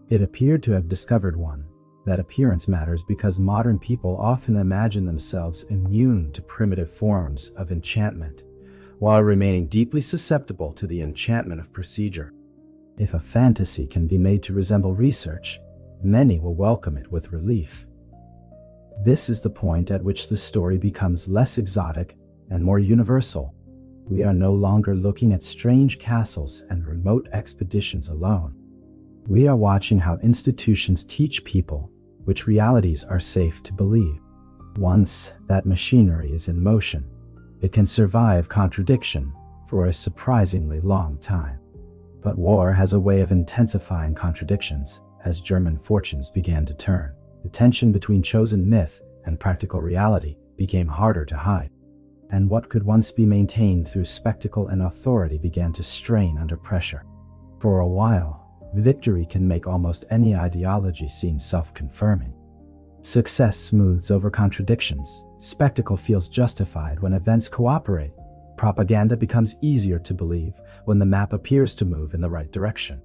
It appeared to have discovered one. That appearance matters because modern people often imagine themselves immune to primitive forms of enchantment, while remaining deeply susceptible to the enchantment of procedure. If a fantasy can be made to resemble research, many will welcome it with relief. This is the point at which the story becomes less exotic and more universal. We are no longer looking at strange castles and remote expeditions alone. We are watching how institutions teach people which realities are safe to believe. Once that machinery is in motion, it can survive contradiction for a surprisingly long time. But war has a way of intensifying contradictions. As German fortunes began to turn, the tension between chosen myth and practical reality became harder to hide. And what could once be maintained through spectacle and authority began to strain under pressure. For a while, victory can make almost any ideology seem self-confirming. Success smooths over contradictions. Spectacle feels justified when events cooperate. Propaganda becomes easier to believe when the map appears to move in the right direction.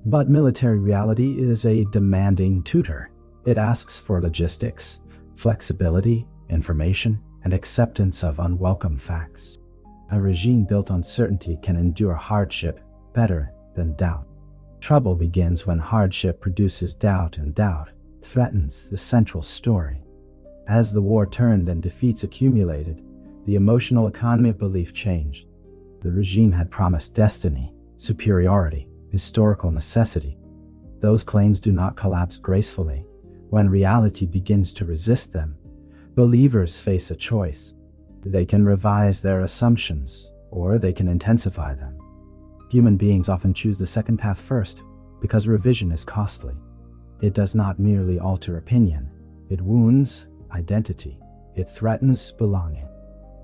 But military reality is a demanding tutor. It asks for logistics, flexibility, information, and acceptance of unwelcome facts. A regime built on certainty can endure hardship better than doubt. Trouble begins when hardship produces doubt, and doubt threatens the central story. As the war turned and defeats accumulated, the emotional economy of belief changed. The regime had promised destiny, superiority, historical necessity. Those claims do not collapse gracefully. When reality begins to resist them, believers face a choice. They can revise their assumptions, or they can intensify them. Human beings often choose the second path first, because revision is costly. It does not merely alter opinion, it wounds identity, it threatens belonging.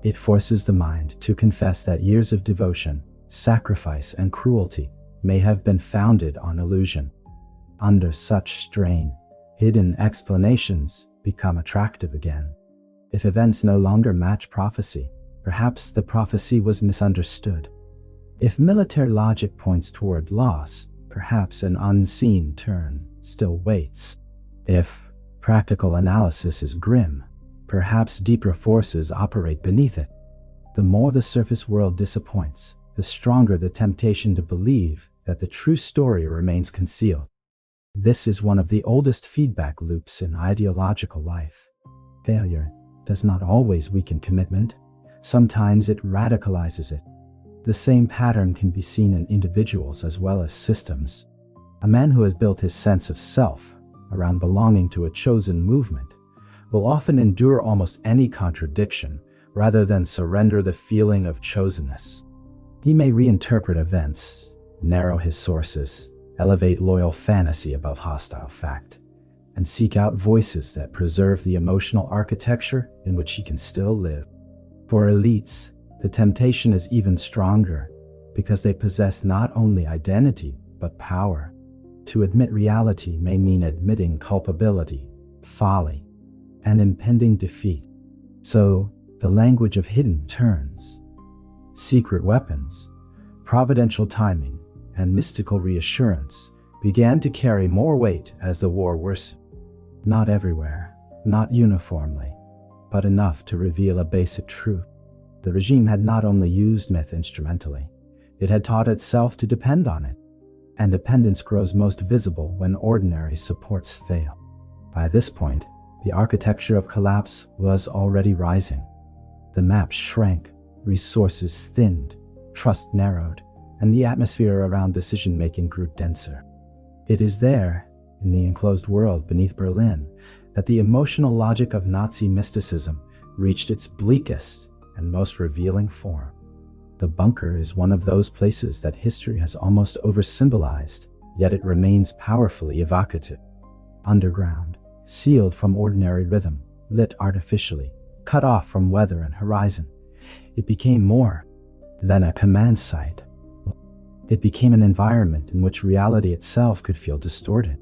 It forces the mind to confess that years of devotion, sacrifice, and cruelty may have been founded on illusion. Under such strain, hidden explanations become attractive again. If events no longer match prophecy, perhaps the prophecy was misunderstood. If military logic points toward loss, perhaps an unseen turn still waits. If practical analysis is grim, perhaps deeper forces operate beneath it. The more the surface world disappoints, the stronger the temptation to believe that the true story remains concealed. This is one of the oldest feedback loops in ideological life. Failure does not always weaken commitment. Sometimes it radicalizes it. The same pattern can be seen in individuals as well as systems. A man who has built his sense of self around belonging to a chosen movement will often endure almost any contradiction rather than surrender the feeling of chosenness. He may reinterpret events, narrow his sources, elevate loyal fantasy above hostile fact, and seek out voices that preserve the emotional architecture in which he can still live. For elites, the temptation is even stronger because they possess not only identity but power. To admit reality may mean admitting culpability, folly, and impending defeat. So, the language of hidden turns, secret weapons, providential timing, and mystical reassurance began to carry more weight as the war worsened. Not everywhere, not uniformly, but enough to reveal a basic truth. The regime had not only used myth instrumentally, it had taught itself to depend on it. And dependence grows most visible when ordinary supports fail. By this point, the architecture of collapse was already rising. The maps shrank, resources thinned, trust narrowed, and the atmosphere around decision-making grew denser. It is there, in the enclosed world beneath Berlin, that the emotional logic of Nazi mysticism reached its bleakest and most revealing form. The bunker is one of those places that history has almost oversymbolized, yet it remains powerfully evocative. Underground, sealed from ordinary rhythm, lit artificially, cut off from weather and horizon, it became more than a command site. It became an environment in which reality itself could feel distorted.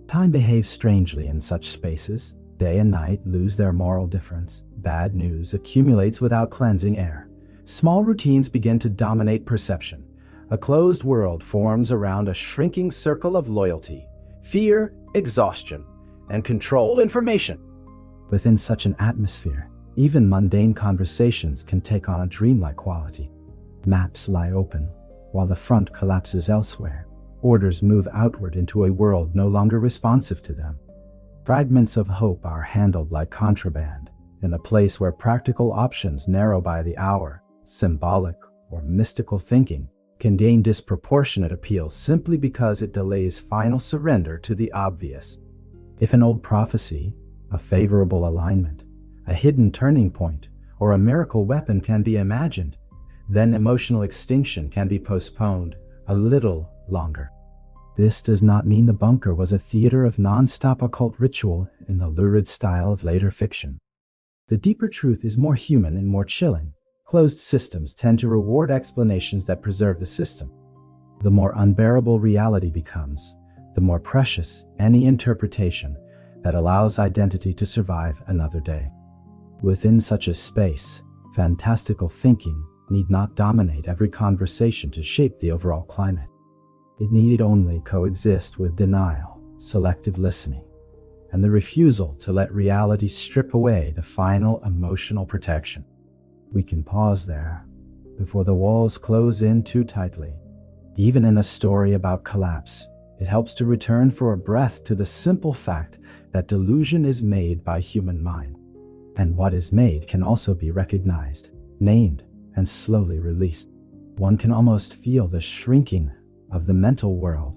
Time behaves strangely in such spaces. Day and night lose their moral difference. Bad news accumulates without cleansing air. Small routines begin to dominate perception. A closed world forms around a shrinking circle of loyalty, fear, exhaustion, and controlled information. Within such an atmosphere, even mundane conversations can take on a dreamlike quality. Maps lie open, while the front collapses elsewhere. Orders move outward into a world no longer responsive to them. Fragments of hope are handled like contraband, in a place where practical options narrow by the hour. Symbolic or mystical thinking can gain disproportionate appeal simply because it delays final surrender to the obvious. If an old prophecy, a favorable alignment, a hidden turning point, or a miracle weapon can be imagined, then emotional extinction can be postponed a little longer. This does not mean the bunker was a theater of non-stop occult ritual in the lurid style of later fiction. The deeper truth is more human and more chilling. Closed systems tend to reward explanations that preserve the system. The more unbearable reality becomes, the more precious any interpretation that allows identity to survive another day. Within such a space, fantastical thinking need not dominate every conversation to shape the overall climate. It needed only coexist with denial, selective listening, and the refusal to let reality strip away the final emotional protection. We can pause there, before the walls close in too tightly. Even in a story about collapse, it helps to return for a breath to the simple fact that delusion is made by human mind. And what is made can also be recognized, named, and slowly released. One can almost feel the shrinking of the mental world.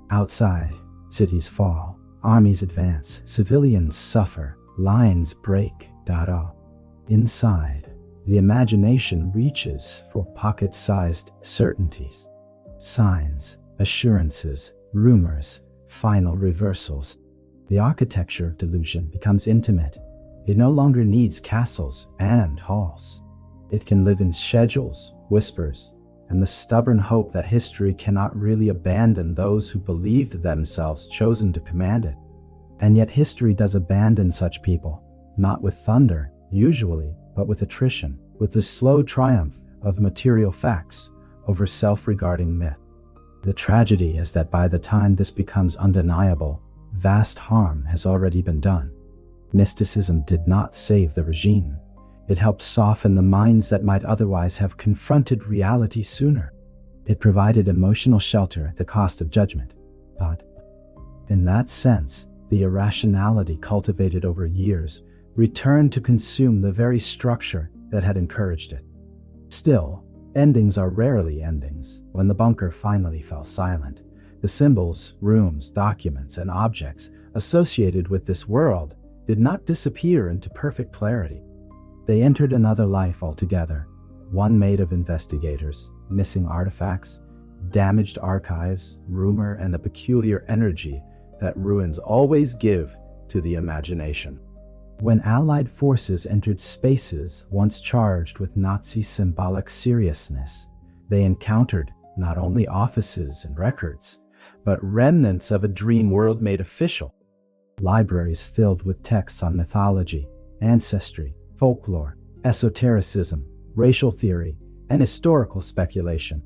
Outside, cities fall, armies advance, civilians suffer, lines break, Inside, the imagination reaches for pocket-sized certainties, signs, assurances, rumors, final reversals. The architecture of delusion becomes intimate. It no longer needs castles and halls. It can live in schedules, whispers, and the stubborn hope that history cannot really abandon those who believed themselves chosen to command it. And yet history does abandon such people, not with thunder, usually, but with attrition, with the slow triumph of material facts over self-regarding myth. The tragedy is that by the time this becomes undeniable, vast harm has already been done. Mysticism did not save the regime. It helped soften the minds that might otherwise have confronted reality sooner. It provided emotional shelter at the cost of judgment. But in that sense, the irrationality cultivated over years returned to consume the very structure that had encouraged it. Still, endings are rarely endings. When the bunker finally fell silent, the symbols, rooms, documents, and objects associated with this world did not disappear into perfect clarity. They entered another life altogether, one made of investigators, missing artifacts, damaged archives, rumor, and the peculiar energy that ruins always give to the imagination. When Allied forces entered spaces once charged with Nazi symbolic seriousness, they encountered not only offices and records, but remnants of a dream world made official. Libraries filled with texts on mythology, ancestry, folklore, esotericism, racial theory, and historical speculation.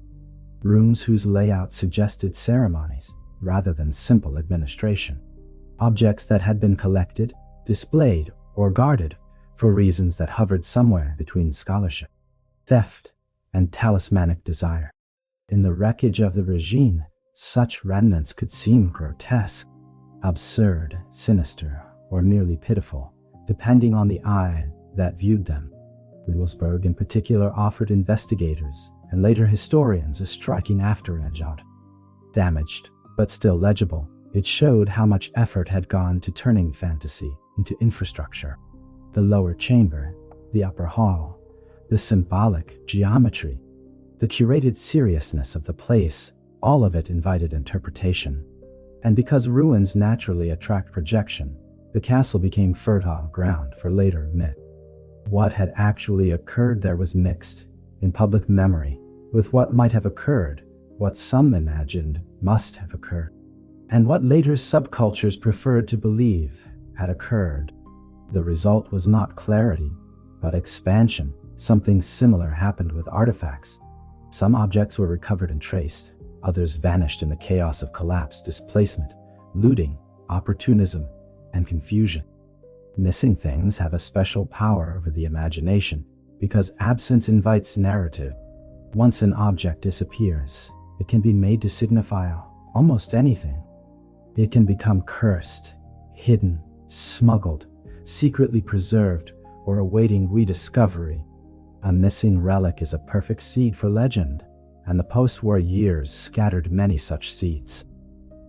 Rooms whose layout suggested ceremonies rather than simple administration. Objects that had been collected, displayed, or guarded for reasons that hovered somewhere between scholarship, theft, and talismanic desire. In the wreckage of the regime, such remnants could seem grotesque, absurd, sinister, or merely pitiful, depending on the eye that viewed them. Wewelsburg in particular offered investigators and later historians a striking afteredge out. Damaged, but still legible, it showed how much effort had gone to turning fantasy into infrastructure. The lower chamber, the upper hall, the symbolic geometry, the curated seriousness of the place, all of it invited interpretation. And because ruins naturally attract projection, the castle became fertile ground for later myth. What had actually occurred there was mixed, in public memory, with what might have occurred, what some imagined must have occurred, and what later subcultures preferred to believe had occurred. The result was not clarity, but expansion. Something similar happened with artifacts. Some objects were recovered and traced, others vanished in the chaos of collapse, displacement, looting, opportunism, and confusion. Missing things have a special power over the imagination because absence invites narrative. Once an object disappears, it can be made to signify almost anything. It can become cursed, hidden, smuggled, secretly preserved, or awaiting rediscovery. A missing relic is a perfect seed for legend, and the post-war years scattered many such seeds.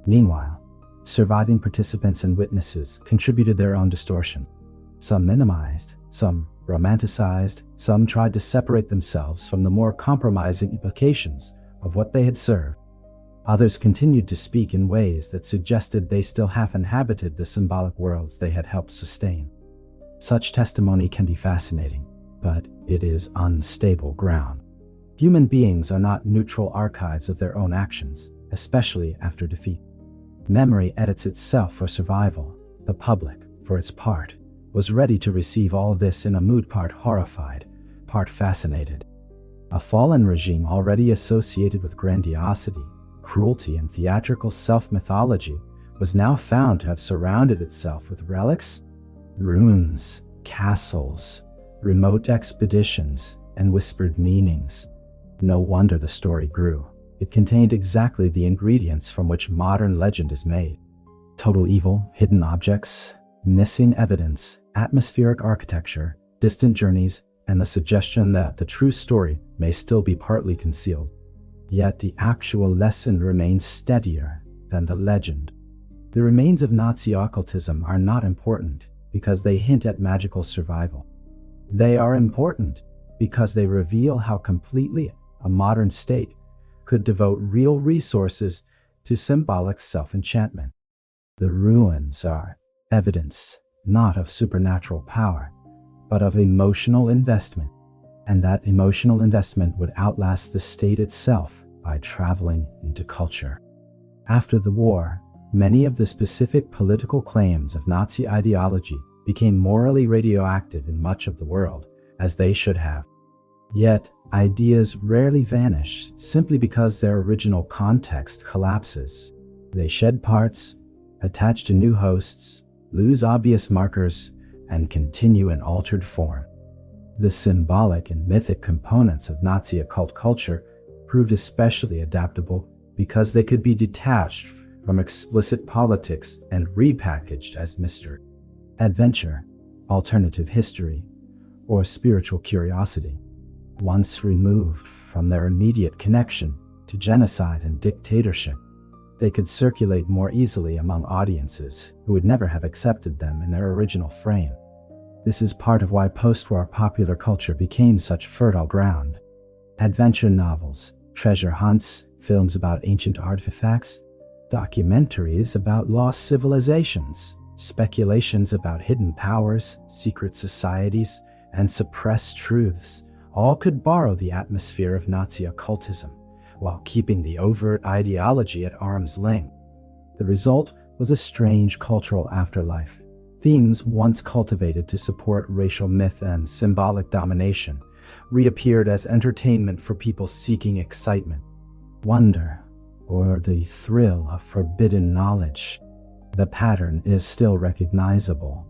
Meanwhile, surviving participants and witnesses contributed their own distortion. Some minimized, some romanticized, some tried to separate themselves from the more compromising implications of what they had served. Others continued to speak in ways that suggested they still half-inhabited the symbolic worlds they had helped sustain. Such testimony can be fascinating, but it is unstable ground. Human beings are not neutral archives of their own actions, especially after defeat. Memory edits itself for survival. The public, for its part, was ready to receive all this in a mood part horrified, part fascinated. A fallen regime already associated with grandiosity, cruelty, and theatrical self-mythology was now found to have surrounded itself with relics, ruins, castles, remote expeditions, and whispered meanings. No wonder the story grew. It contained exactly the ingredients from which modern legend is made. Total evil, hidden objects, missing evidence, atmospheric architecture, distant journeys, and the suggestion that the true story may still be partly concealed. Yet the actual lesson remains steadier than the legend. The remains of Nazi occultism are not important because they hint at magical survival. They are important because they reveal how completely a modern state could devote real resources to symbolic self-enchantment. The ruins are evidence not of supernatural power, but of emotional investment, and that emotional investment would outlast the state itself by traveling into culture. After the war, many of the specific political claims of Nazi ideology became morally radioactive in much of the world, as they should have. Yet, ideas rarely vanish simply because their original context collapses. They shed parts, attach to new hosts, lose obvious markers, and continue in altered form. The symbolic and mythic components of Nazi occult culture proved especially adaptable because they could be detached from explicit politics and repackaged as mystery, adventure, alternative history, or spiritual curiosity. Once removed from their immediate connection to genocide and dictatorship, they could circulate more easily among audiences who would never have accepted them in their original frame. This is part of why post-war popular culture became such fertile ground. Adventure novels, treasure hunts, films about ancient artifacts, documentaries about lost civilizations, speculations about hidden powers, secret societies, and suppressed truths all could borrow the atmosphere of Nazi occultism, while keeping the overt ideology at arm's length. The result was a strange cultural afterlife. Themes once cultivated to support racial myth and symbolic domination reappeared as entertainment for people seeking excitement, wonder, or the thrill of forbidden knowledge. The pattern is still recognizable.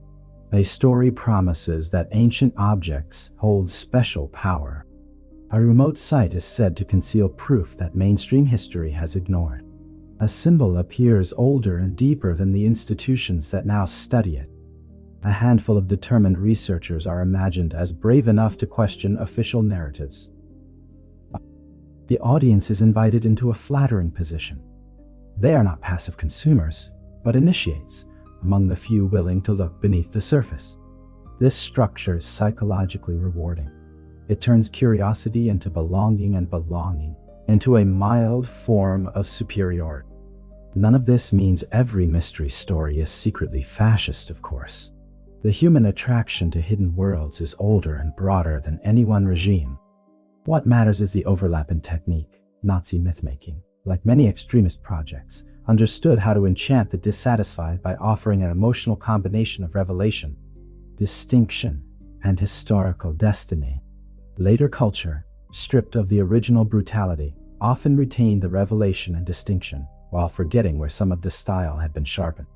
A story promises that ancient objects hold special power. A remote site is said to conceal proof that mainstream history has ignored. A symbol appears older and deeper than the institutions that now study it. A handful of determined researchers are imagined as brave enough to question official narratives. The audience is invited into a flattering position. They are not passive consumers, but initiates, among the few willing to look beneath the surface. This structure is psychologically rewarding. It turns curiosity into belonging and belonging into a mild form of superiority. None of this means every mystery story is secretly fascist, of course. The human attraction to hidden worlds is older and broader than any one regime. What matters is the overlap in technique. Nazi mythmaking, like many extremist projects, understood how to enchant the dissatisfied by offering an emotional combination of revelation, distinction, and historical destiny. Later culture, stripped of the original brutality, often retained the revelation and distinction, while forgetting where some of the style had been sharpened.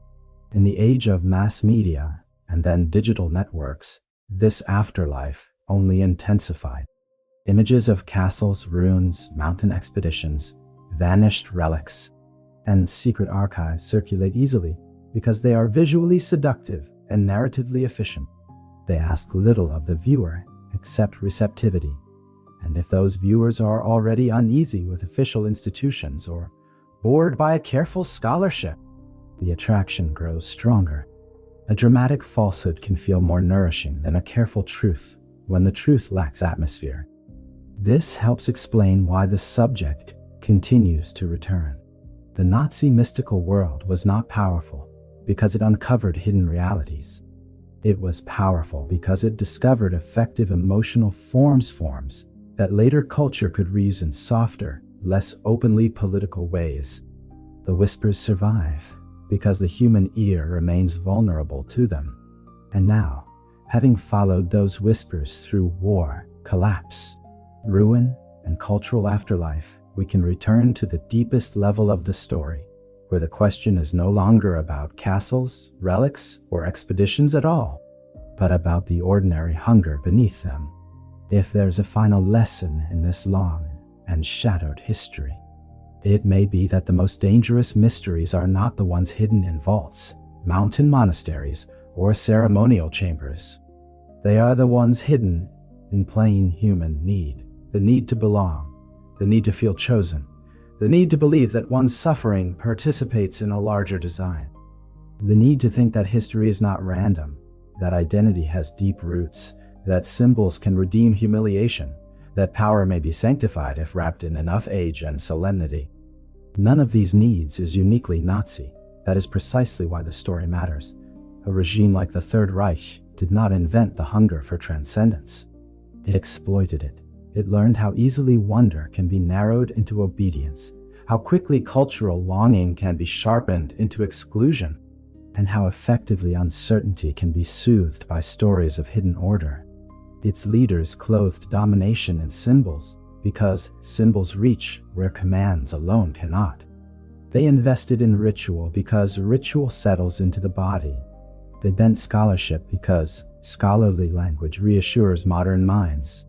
In the age of mass media, and then digital networks, this afterlife only intensified. Images of castles, ruins, mountain expeditions, vanished relics, and secret archives circulate easily because they are visually seductive and narratively efficient. They ask little of the viewer except receptivity, and if those viewers are already uneasy with official institutions or bored by a careful scholarship, the attraction grows stronger. A dramatic falsehood can feel more nourishing than a careful truth when the truth lacks atmosphere. This helps explain why the subject continues to return. The Nazi mystical world was not powerful because it uncovered hidden realities. It was powerful because it discovered effective emotional forms that later culture could reuse in softer, less openly political ways. The whispers survive because the human ear remains vulnerable to them. And now, having followed those whispers through war, collapse, ruin, and cultural afterlife, we can return to the deepest level of the story, where the question is no longer about castles, relics, or expeditions at all, but about the ordinary hunger beneath them. If there's a final lesson in this long and shadowed history, it may be that the most dangerous mysteries are not the ones hidden in vaults, mountain monasteries, or ceremonial chambers. They are the ones hidden in plain human need, the need to belong, the need to feel chosen, the need to believe that one's suffering participates in a larger design, the need to think that history is not random, that identity has deep roots, that symbols can redeem humiliation, that power may be sanctified if wrapped in enough age and solemnity. None of these needs is uniquely Nazi. That is precisely why the story matters. A regime like the Third Reich did not invent the hunger for transcendence. It exploited it. It learned how easily wonder can be narrowed into obedience, how quickly cultural longing can be sharpened into exclusion, and how effectively uncertainty can be soothed by stories of hidden order. Its leaders clothed domination in symbols because symbols reach where commands alone cannot. They invested in ritual because ritual settles into the body. They bent scholarship because scholarly language reassures modern minds.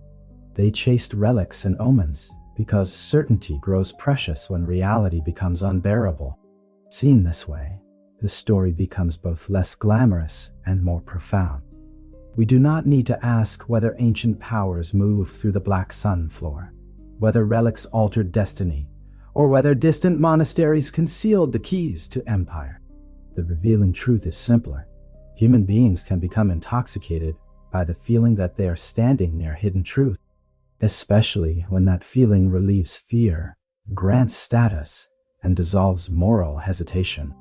They chased relics and omens because certainty grows precious when reality becomes unbearable. Seen this way, the story becomes both less glamorous and more profound. We do not need to ask whether ancient powers moved through the black sun floor, whether relics altered destiny, or whether distant monasteries concealed the keys to empire. The revealing truth is simpler. Human beings can become intoxicated by the feeling that they are standing near hidden truth, especially when that feeling relieves fear, grants status, and dissolves moral hesitation.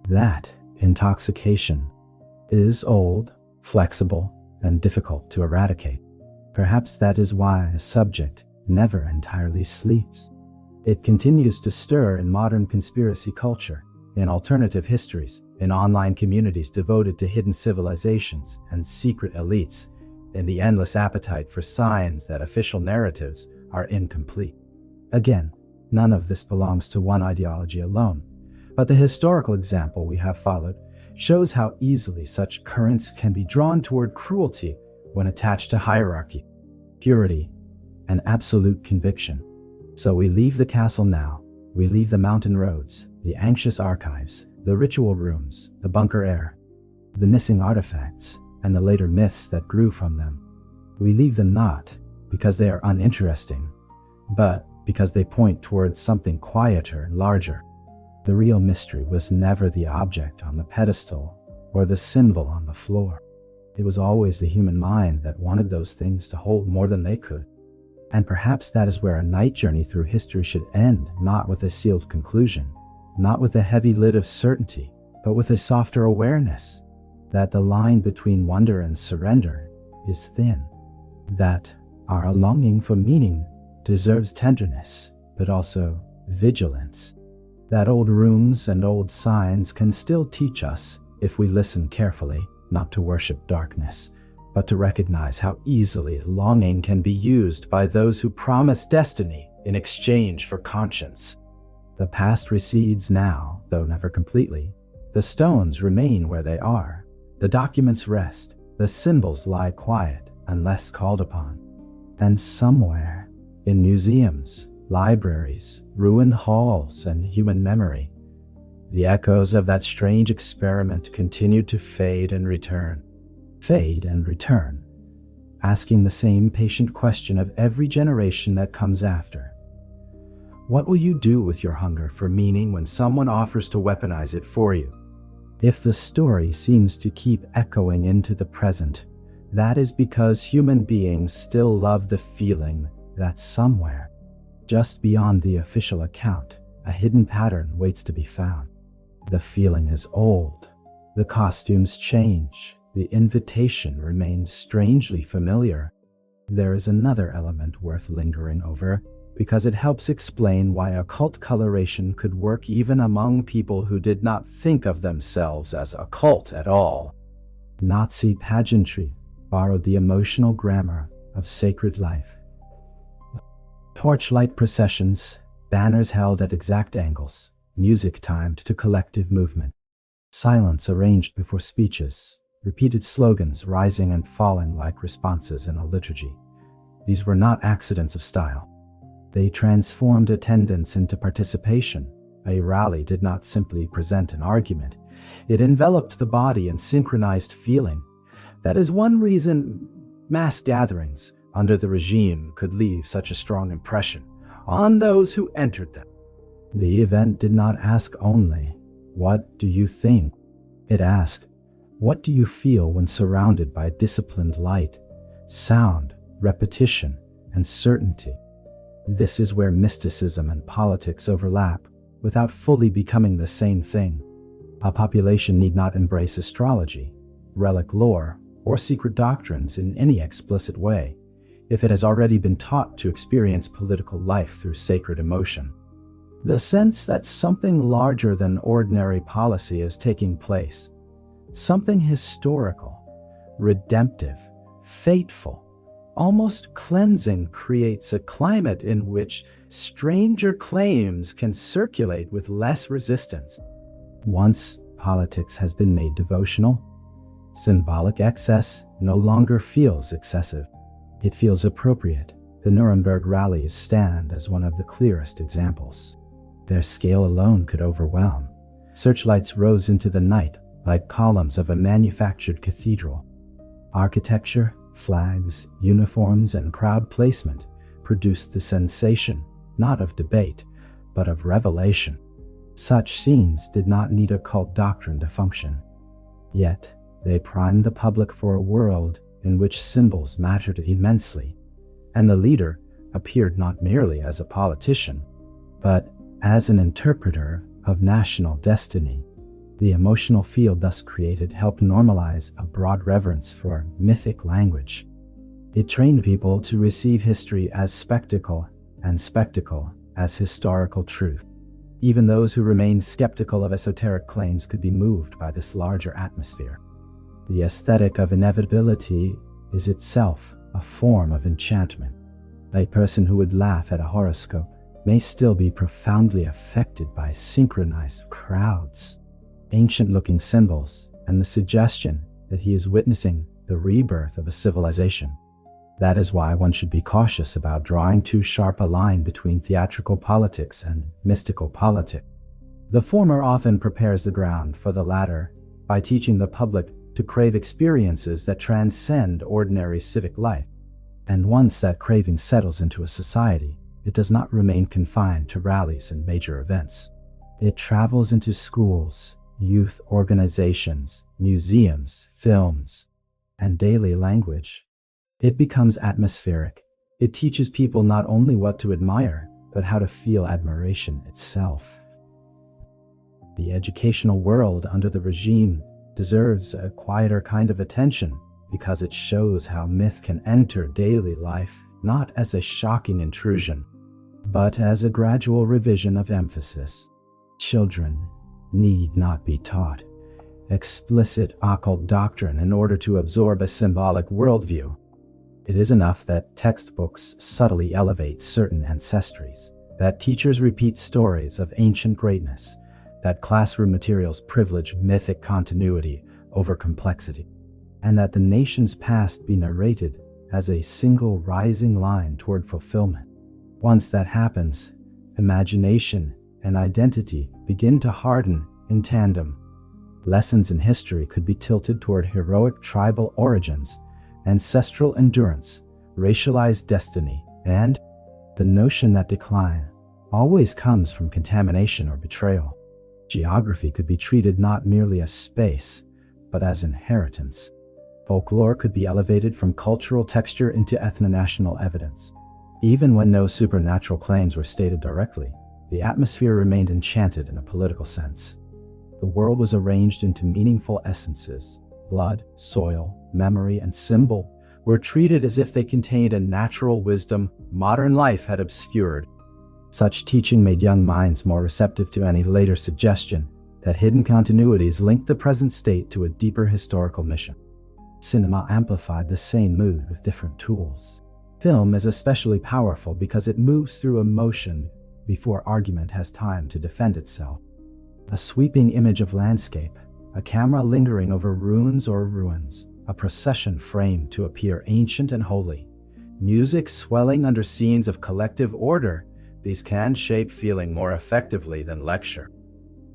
That intoxication is old, flexible, and difficult to eradicate. Perhaps that is why a subject never entirely sleeps. It continues to stir in modern conspiracy culture, in alternative histories, in online communities devoted to hidden civilizations and secret elites, in the endless appetite for signs that official narratives are incomplete. Again, none of this belongs to one ideology alone, but the historical example we have followed shows how easily such currents can be drawn toward cruelty when attached to hierarchy, purity, and absolute conviction. So we leave the castle now. We leave the mountain roads, the anxious archives, the ritual rooms, the bunker air, the missing artifacts, and the later myths that grew from them. We leave them not because they are uninteresting, but because they point towards something quieter and larger. The real mystery was never the object on the pedestal or the symbol on the floor. It was always the human mind that wanted those things to hold more than they could. And perhaps that is where a night journey through history should end, not with a sealed conclusion, not with a heavy lid of certainty, but with a softer awareness that the line between wonder and surrender is thin, that our longing for meaning deserves tenderness, but also vigilance, that old rooms and old signs can still teach us, if we listen carefully, not to worship darkness, but to recognize how easily longing can be used by those who promise destiny in exchange for conscience. The past recedes now, though never completely. The stones remain where they are. The documents rest. The symbols lie quiet unless called upon. And somewhere, in museums, libraries, ruined halls, and human memory, the echoes of that strange experiment continue to fade and return, asking the same patient question of every generation that comes after. What will you do with your hunger for meaning when someone offers to weaponize it for you? If the story seems to keep echoing into the present, that is because human beings still love the feeling that somewhere, just beyond the official account, a hidden pattern waits to be found. The feeling is old. The costumes change. The invitation remains strangely familiar. There is another element worth lingering over, because it helps explain why occult coloration could work even among people who did not think of themselves as occult at all. Nazi pageantry borrowed the emotional grammar of sacred life. Torchlight processions, banners held at exact angles, music timed to collective movement, silence arranged before speeches, repeated slogans rising and falling like responses in a liturgy. These were not accidents of style. They transformed attendance into participation. A rally did not simply present an argument. It enveloped the body in synchronized feeling. That is one reason mass gatherings under the regime could leave such a strong impression on those who entered them. The event did not ask only, "What do you think?" It asked, "What do you feel when surrounded by disciplined light, sound, repetition, and certainty?" This is where mysticism and politics overlap, without fully becoming the same thing. A population need not embrace astrology, relic lore, or secret doctrines in any explicit way, if it has already been taught to experience political life through sacred emotion. The sense that something larger than ordinary policy is taking place, something historical, redemptive, fateful, almost cleansing, creates a climate in which stranger claims can circulate with less resistance. Once politics has been made devotional, symbolic excess no longer feels excessive. It feels appropriate. The Nuremberg rallies stand as one of the clearest examples. Their scale alone could overwhelm. Searchlights rose into the night like columns of a manufactured cathedral. Architecture, flags, uniforms, and crowd placement produced the sensation, not of debate, but of revelation. Such scenes did not need occult doctrine to function. Yet, they primed the public for a world in which symbols mattered immensely, and the leader appeared not merely as a politician, but as an interpreter of national destiny. The emotional field thus created helped normalize a broad reverence for mythic language. It trained people to receive history as spectacle and spectacle as historical truth. Even those who remained skeptical of esoteric claims could be moved by this larger atmosphere. The aesthetic of inevitability is itself a form of enchantment. A person who would laugh at a horoscope may still be profoundly affected by synchronized crowds, ancient-looking symbols, and the suggestion that he is witnessing the rebirth of a civilization. That is why one should be cautious about drawing too sharp a line between theatrical politics and mystical politics. The former often prepares the ground for the latter by teaching the public to crave experiences that transcend ordinary civic life. And once that craving settles into a society, it does not remain confined to rallies and major events. It travels into schools, youth organizations, museums, films, and daily language. It becomes atmospheric. It teaches people not only what to admire, but how to feel admiration itself. The educational world under the regime deserves a quieter kind of attention because it shows how myth can enter daily life, not as a shocking intrusion, but as a gradual revision of emphasis. Children need not be taught explicit occult doctrine in order to absorb a symbolic worldview. It is enough that textbooks subtly elevate certain ancestries, that teachers repeat stories of ancient greatness, that classroom materials privilege mythic continuity over complexity, and that the nation's past be narrated as a single rising line toward fulfillment. Once that happens, imagination and identity begin to harden in tandem. Lessons in history could be tilted toward heroic tribal origins, ancestral endurance, racialized destiny, and the notion that decline always comes from contamination or betrayal. Geography could be treated not merely as space, but as inheritance. Folklore could be elevated from cultural texture into ethno-national evidence. Even when no supernatural claims were stated directly, the atmosphere remained enchanted in a political sense. The world was arranged into meaningful essences. Blood, soil, memory, and symbol were treated as if they contained a natural wisdom modern life had obscured. Such teaching made young minds more receptive to any later suggestion that hidden continuities linked the present state to a deeper historical mission. Cinema amplified the same mood with different tools. Film is especially powerful because it moves through emotion before argument has time to defend itself. A sweeping image of landscape, a camera lingering over ruins or ruins, a procession framed to appear ancient and holy. Music swelling under scenes of collective order, these can shape feeling more effectively than lecture.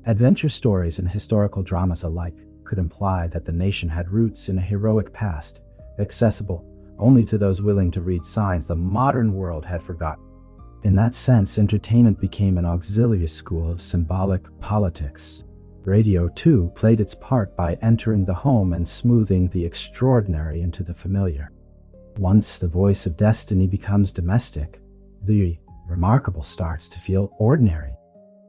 Adventure stories and historical dramas alike could imply that the nation had roots in a heroic past, accessible only to those willing to read signs the modern world had forgotten. In that sense, entertainment became an auxiliary school of symbolic politics. Radio, too, played its part by entering the home and smoothing the extraordinary into the familiar. Once the voice of destiny becomes domestic, the remarkable starts to feel ordinary.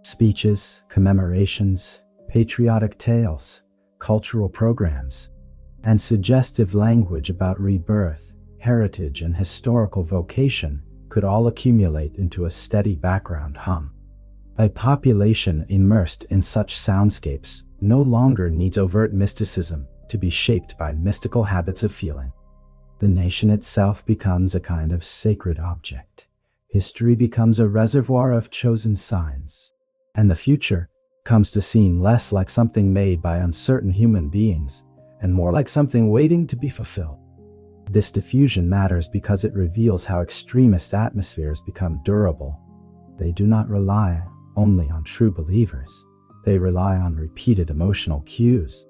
Speeches, commemorations, patriotic tales, cultural programs, and suggestive language about rebirth, heritage, and historical vocation could all accumulate into a steady background hum. A population immersed in such soundscapes no longer needs overt mysticism to be shaped by mystical habits of feeling. The nation itself becomes a kind of sacred object. History becomes a reservoir of chosen signs, and the future comes to seem less like something made by uncertain human beings and more like something waiting to be fulfilled. This diffusion matters because it reveals how extremist atmospheres become durable. They do not rely only on true believers. They rely on repeated emotional cues,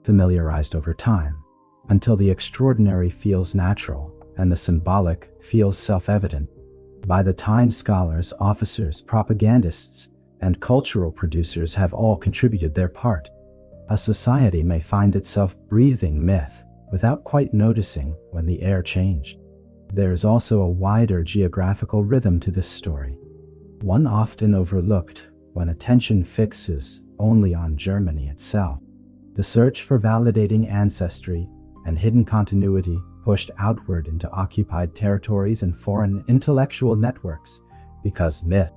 familiarized over time, until the extraordinary feels natural and the symbolic feels self-evident. By the time scholars, officers, propagandists, and cultural producers have all contributed their part, a society may find itself breathing myth without quite noticing when the air changed. There is also a wider geographical rhythm to this story, one often overlooked when attention fixes only on Germany itself. The search for validating ancestry and hidden continuity pushed outward into occupied territories and foreign intellectual networks, because myth,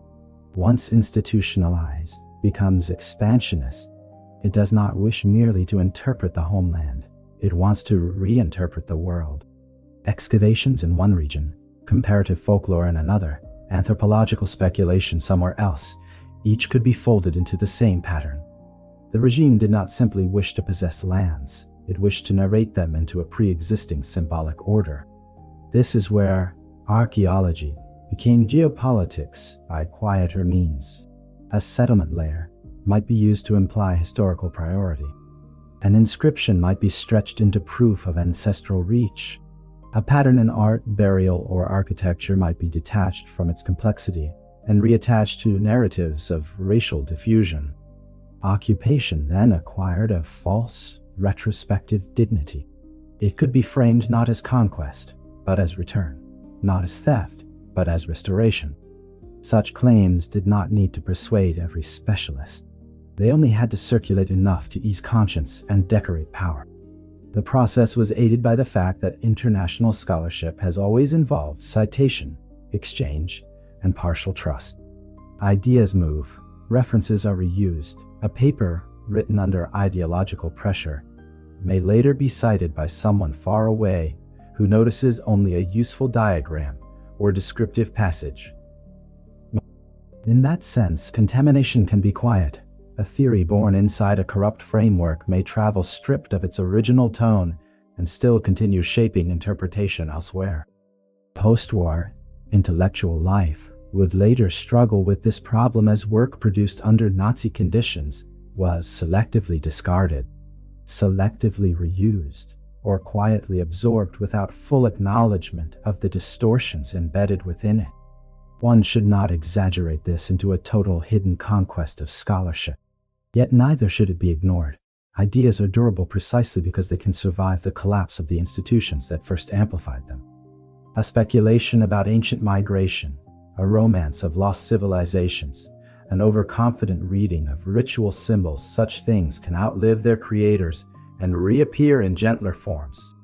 once institutionalized, becomes expansionist. It does not wish merely to interpret the homeland. It wants to reinterpret the world. Excavations in one region, comparative folklore in another, anthropological speculation somewhere else, each could be folded into the same pattern. The regime did not simply wish to possess lands, it wished to narrate them into a pre-existing symbolic order. This is where archaeology became geopolitics by quieter means. A settlement layer might be used to imply historical priority. An inscription might be stretched into proof of ancestral reach. A pattern in art, burial, or architecture might be detached from its complexity and reattached to narratives of racial diffusion. Occupation then acquired a false, retrospective dignity. It could be framed not as conquest, but as return, not as theft, but as restoration. Such claims did not need to persuade every specialist. They only had to circulate enough to ease conscience and decorate power. The process was aided by the fact that international scholarship has always involved citation, exchange, and partial trust. Ideas move, references are reused. A paper written under ideological pressure may later be cited by someone far away who notices only a useful diagram or descriptive passage. In that sense, contamination can be quiet. A theory born inside a corrupt framework may travel stripped of its original tone and still continue shaping interpretation elsewhere. Post-war, intellectual life would later struggle with this problem as work produced under Nazi conditions was selectively discarded, selectively reused, or quietly absorbed without full acknowledgement of the distortions embedded within it. One should not exaggerate this into a total hidden conquest of scholarship. Yet neither should it be ignored. Ideas are durable precisely because they can survive the collapse of the institutions that first amplified them. A speculation about ancient migration, a romance of lost civilizations, an overconfident reading of ritual symbols, such things can outlive their creators and reappear in gentler forms.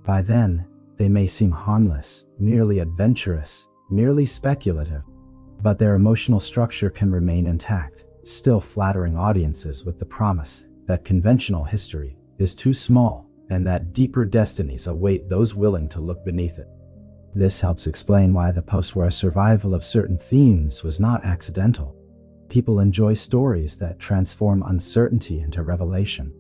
By then, they may seem harmless, merely adventurous, merely speculative, but their emotional structure can remain intact, still flattering audiences with the promise that conventional history is too small and that deeper destinies await those willing to look beneath it. This helps explain why the post-war survival of certain themes was not accidental. People enjoy stories that transform uncertainty into revelation.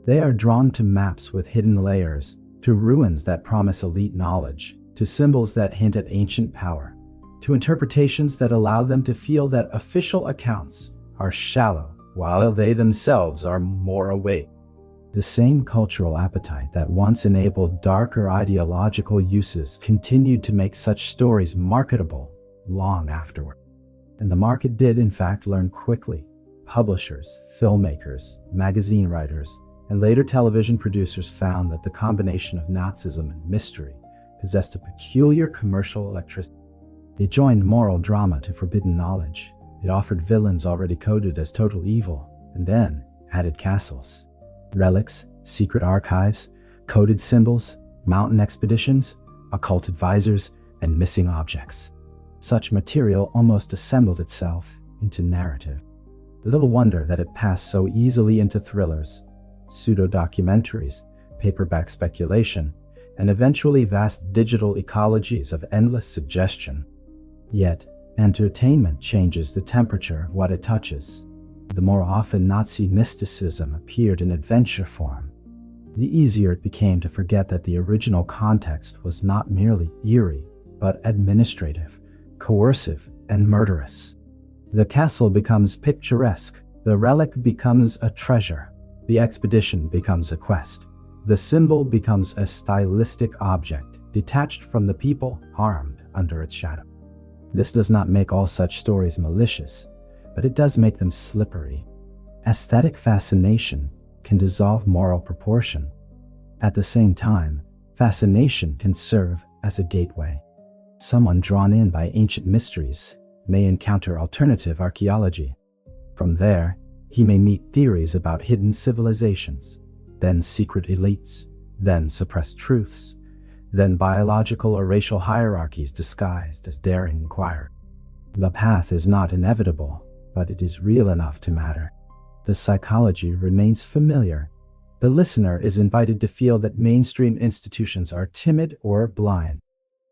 They are drawn to maps with hidden layers, to ruins that promise elite knowledge, to symbols that hint at ancient power, to interpretations that allow them to feel that official accounts are shallow while they themselves are more awake. The same cultural appetite that once enabled darker ideological uses continued to make such stories marketable long afterward. And the market did in fact learn quickly. Publishers, filmmakers, magazine writers, and later television producers found that the combination of Nazism and mystery possessed a peculiar commercial electricity. It joined moral drama to forbidden knowledge. It offered villains already coded as total evil, and then added castles, relics, secret archives, coded symbols, mountain expeditions, occult advisors, and missing objects. Such material almost assembled itself into narrative. Little wonder that it passed so easily into thrillers, pseudo-documentaries, paperback speculation, and eventually vast digital ecologies of endless suggestion. Yet, entertainment changes the temperature of what it touches. The more often Nazi mysticism appeared in adventure form, the easier it became to forget that the original context was not merely eerie, but administrative, coercive, and murderous. The castle becomes picturesque, the relic becomes a treasure, the expedition becomes a quest, the symbol becomes a stylistic object detached from the people harmed under its shadow. This does not make all such stories malicious, but it does make them slippery. Aesthetic fascination can dissolve moral proportion. At the same time, fascination can serve as a gateway. Someone drawn in by ancient mysteries may encounter alternative archaeology. From there, he may meet theories about hidden civilizations, then secret elites, then suppressed truths, then biological or racial hierarchies disguised as daring inquiry. The path is not inevitable, but it is real enough to matter. The psychology remains familiar. The listener is invited to feel that mainstream institutions are timid or blind,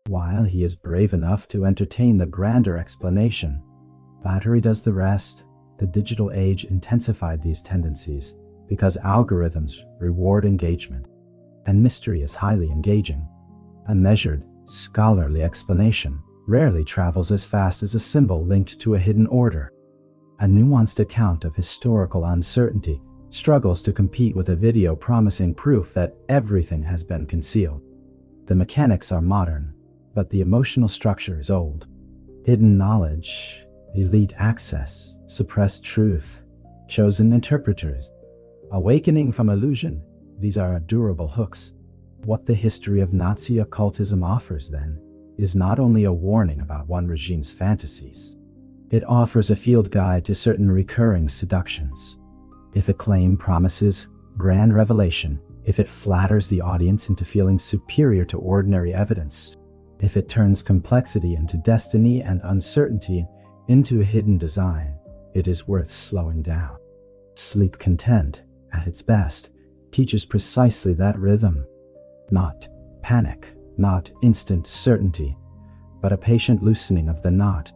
while he is brave enough to entertain the grander explanation. Flattery does the rest. The digital age intensified these tendencies because algorithms reward engagement, and mystery is highly engaging. A measured, scholarly explanation rarely travels as fast as a symbol linked to a hidden order. A nuanced account of historical uncertainty struggles to compete with a video promising proof that everything has been concealed. The mechanics are modern, but the emotional structure is old. Hidden knowledge, elite access, suppressed truth, chosen interpreters, awakening from illusion, these are durable hooks. What the history of Nazi occultism offers, then, is not only a warning about one regime's fantasies. It offers a field guide to certain recurring seductions. If a claim promises grand revelation, if it flatters the audience into feeling superior to ordinary evidence, if it turns complexity into destiny and uncertainty into a hidden design, it is worth slowing down. Sleep Content, at its best, teaches precisely that rhythm. Not panic, not instant certainty, but a patient loosening of the knot.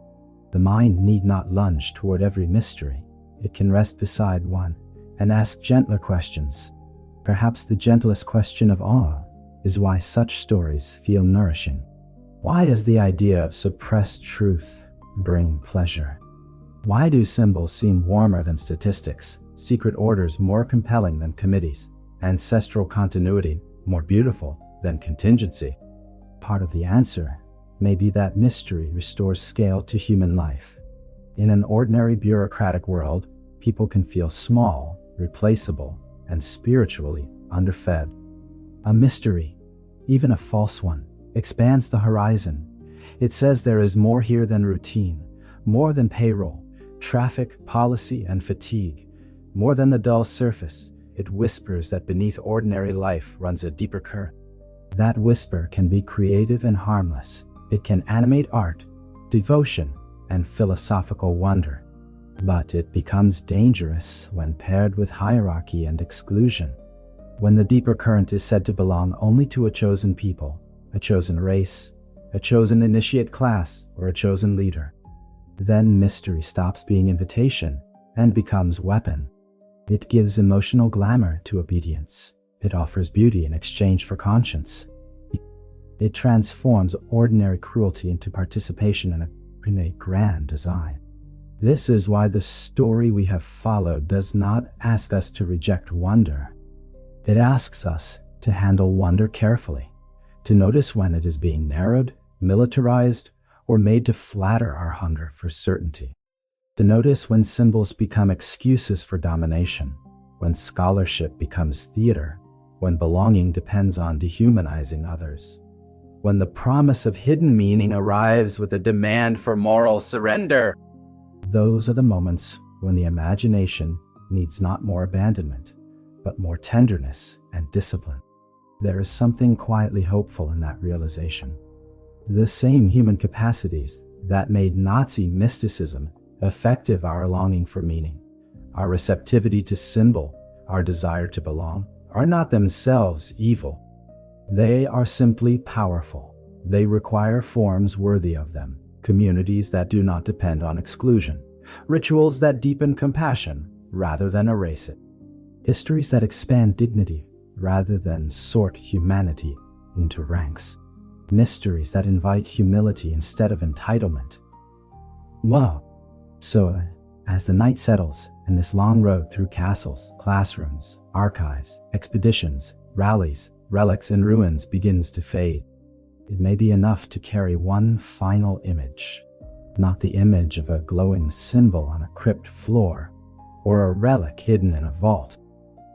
The mind need not lunge toward every mystery. It can rest beside one and ask gentler questions. Perhaps the gentlest question of all is why such stories feel nourishing. Why does the idea of suppressed truth bring pleasure? Why do symbols seem warmer than statistics, secret orders more compelling than committees, ancestral continuity more beautiful than contingency? Part of the answer may be that mystery restores scale to human life. In an ordinary bureaucratic world, people can feel small, replaceable, and spiritually underfed. A mystery, even a false one, expands the horizon. It says there is more here than routine, more than payroll, traffic, policy, and fatigue, more than the dull surface. It whispers that beneath ordinary life runs a deeper current. That whisper can be creative and harmless. It can animate art, devotion, and philosophical wonder. But it becomes dangerous when paired with hierarchy and exclusion. When the deeper current is said to belong only to a chosen people, a chosen race, a chosen initiate class, or a chosen leader, then mystery stops being invitation and becomes weapon. It gives emotional glamour to obedience. It offers beauty in exchange for conscience. It transforms ordinary cruelty into participation in a grand design. This is why the story we have followed does not ask us to reject wonder. It asks us to handle wonder carefully, to notice when it is being narrowed, militarized, or made to flatter our hunger for certainty. To notice when symbols become excuses for domination, when scholarship becomes theater, when belonging depends on dehumanizing others, when the promise of hidden meaning arrives with a demand for moral surrender. Those are the moments when the imagination needs not more abandonment, but more tenderness and discipline. There is something quietly hopeful in that realization. The same human capacities that made Nazi mysticism effective, our longing for meaning, our receptivity to symbol, our desire to belong, are not themselves evil. They are simply powerful. They require forms worthy of them, communities that do not depend on exclusion, rituals that deepen compassion rather than erase it, histories that expand dignity rather than sort humanity into ranks, mysteries that invite humility instead of entitlement. Wow. So, as the night settles and this long road through castles, classrooms, archives, expeditions, rallies, relics, and ruins begins to fade, it may be enough to carry one final image. Not the image of a glowing symbol on a crypt floor, or a relic hidden in a vault,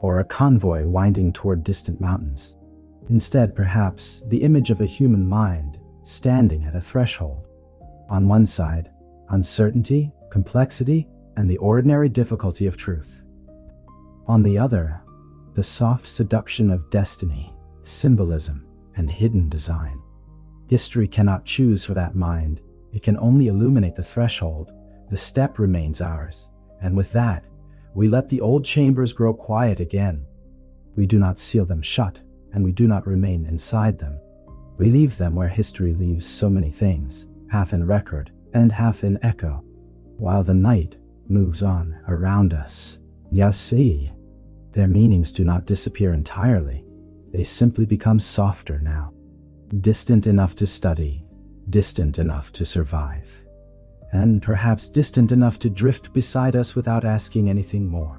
or a convoy winding toward distant mountains. Instead, perhaps, the image of a human mind standing at a threshold. On one side, uncertainty, complexity, and the ordinary difficulty of truth. On the other, the soft seduction of destiny, symbolism, and hidden design. History cannot choose for that mind. It can only illuminate the threshold. The step remains ours, and with that, we let the old chambers grow quiet again. We do not seal them shut, and we do not remain inside them. We leave them where history leaves so many things, half in record and half in echo, while the night moves on around us. You see, their meanings do not disappear entirely. They simply become softer now, distant enough to study, distant enough to survive, and perhaps distant enough to drift beside us without asking anything more.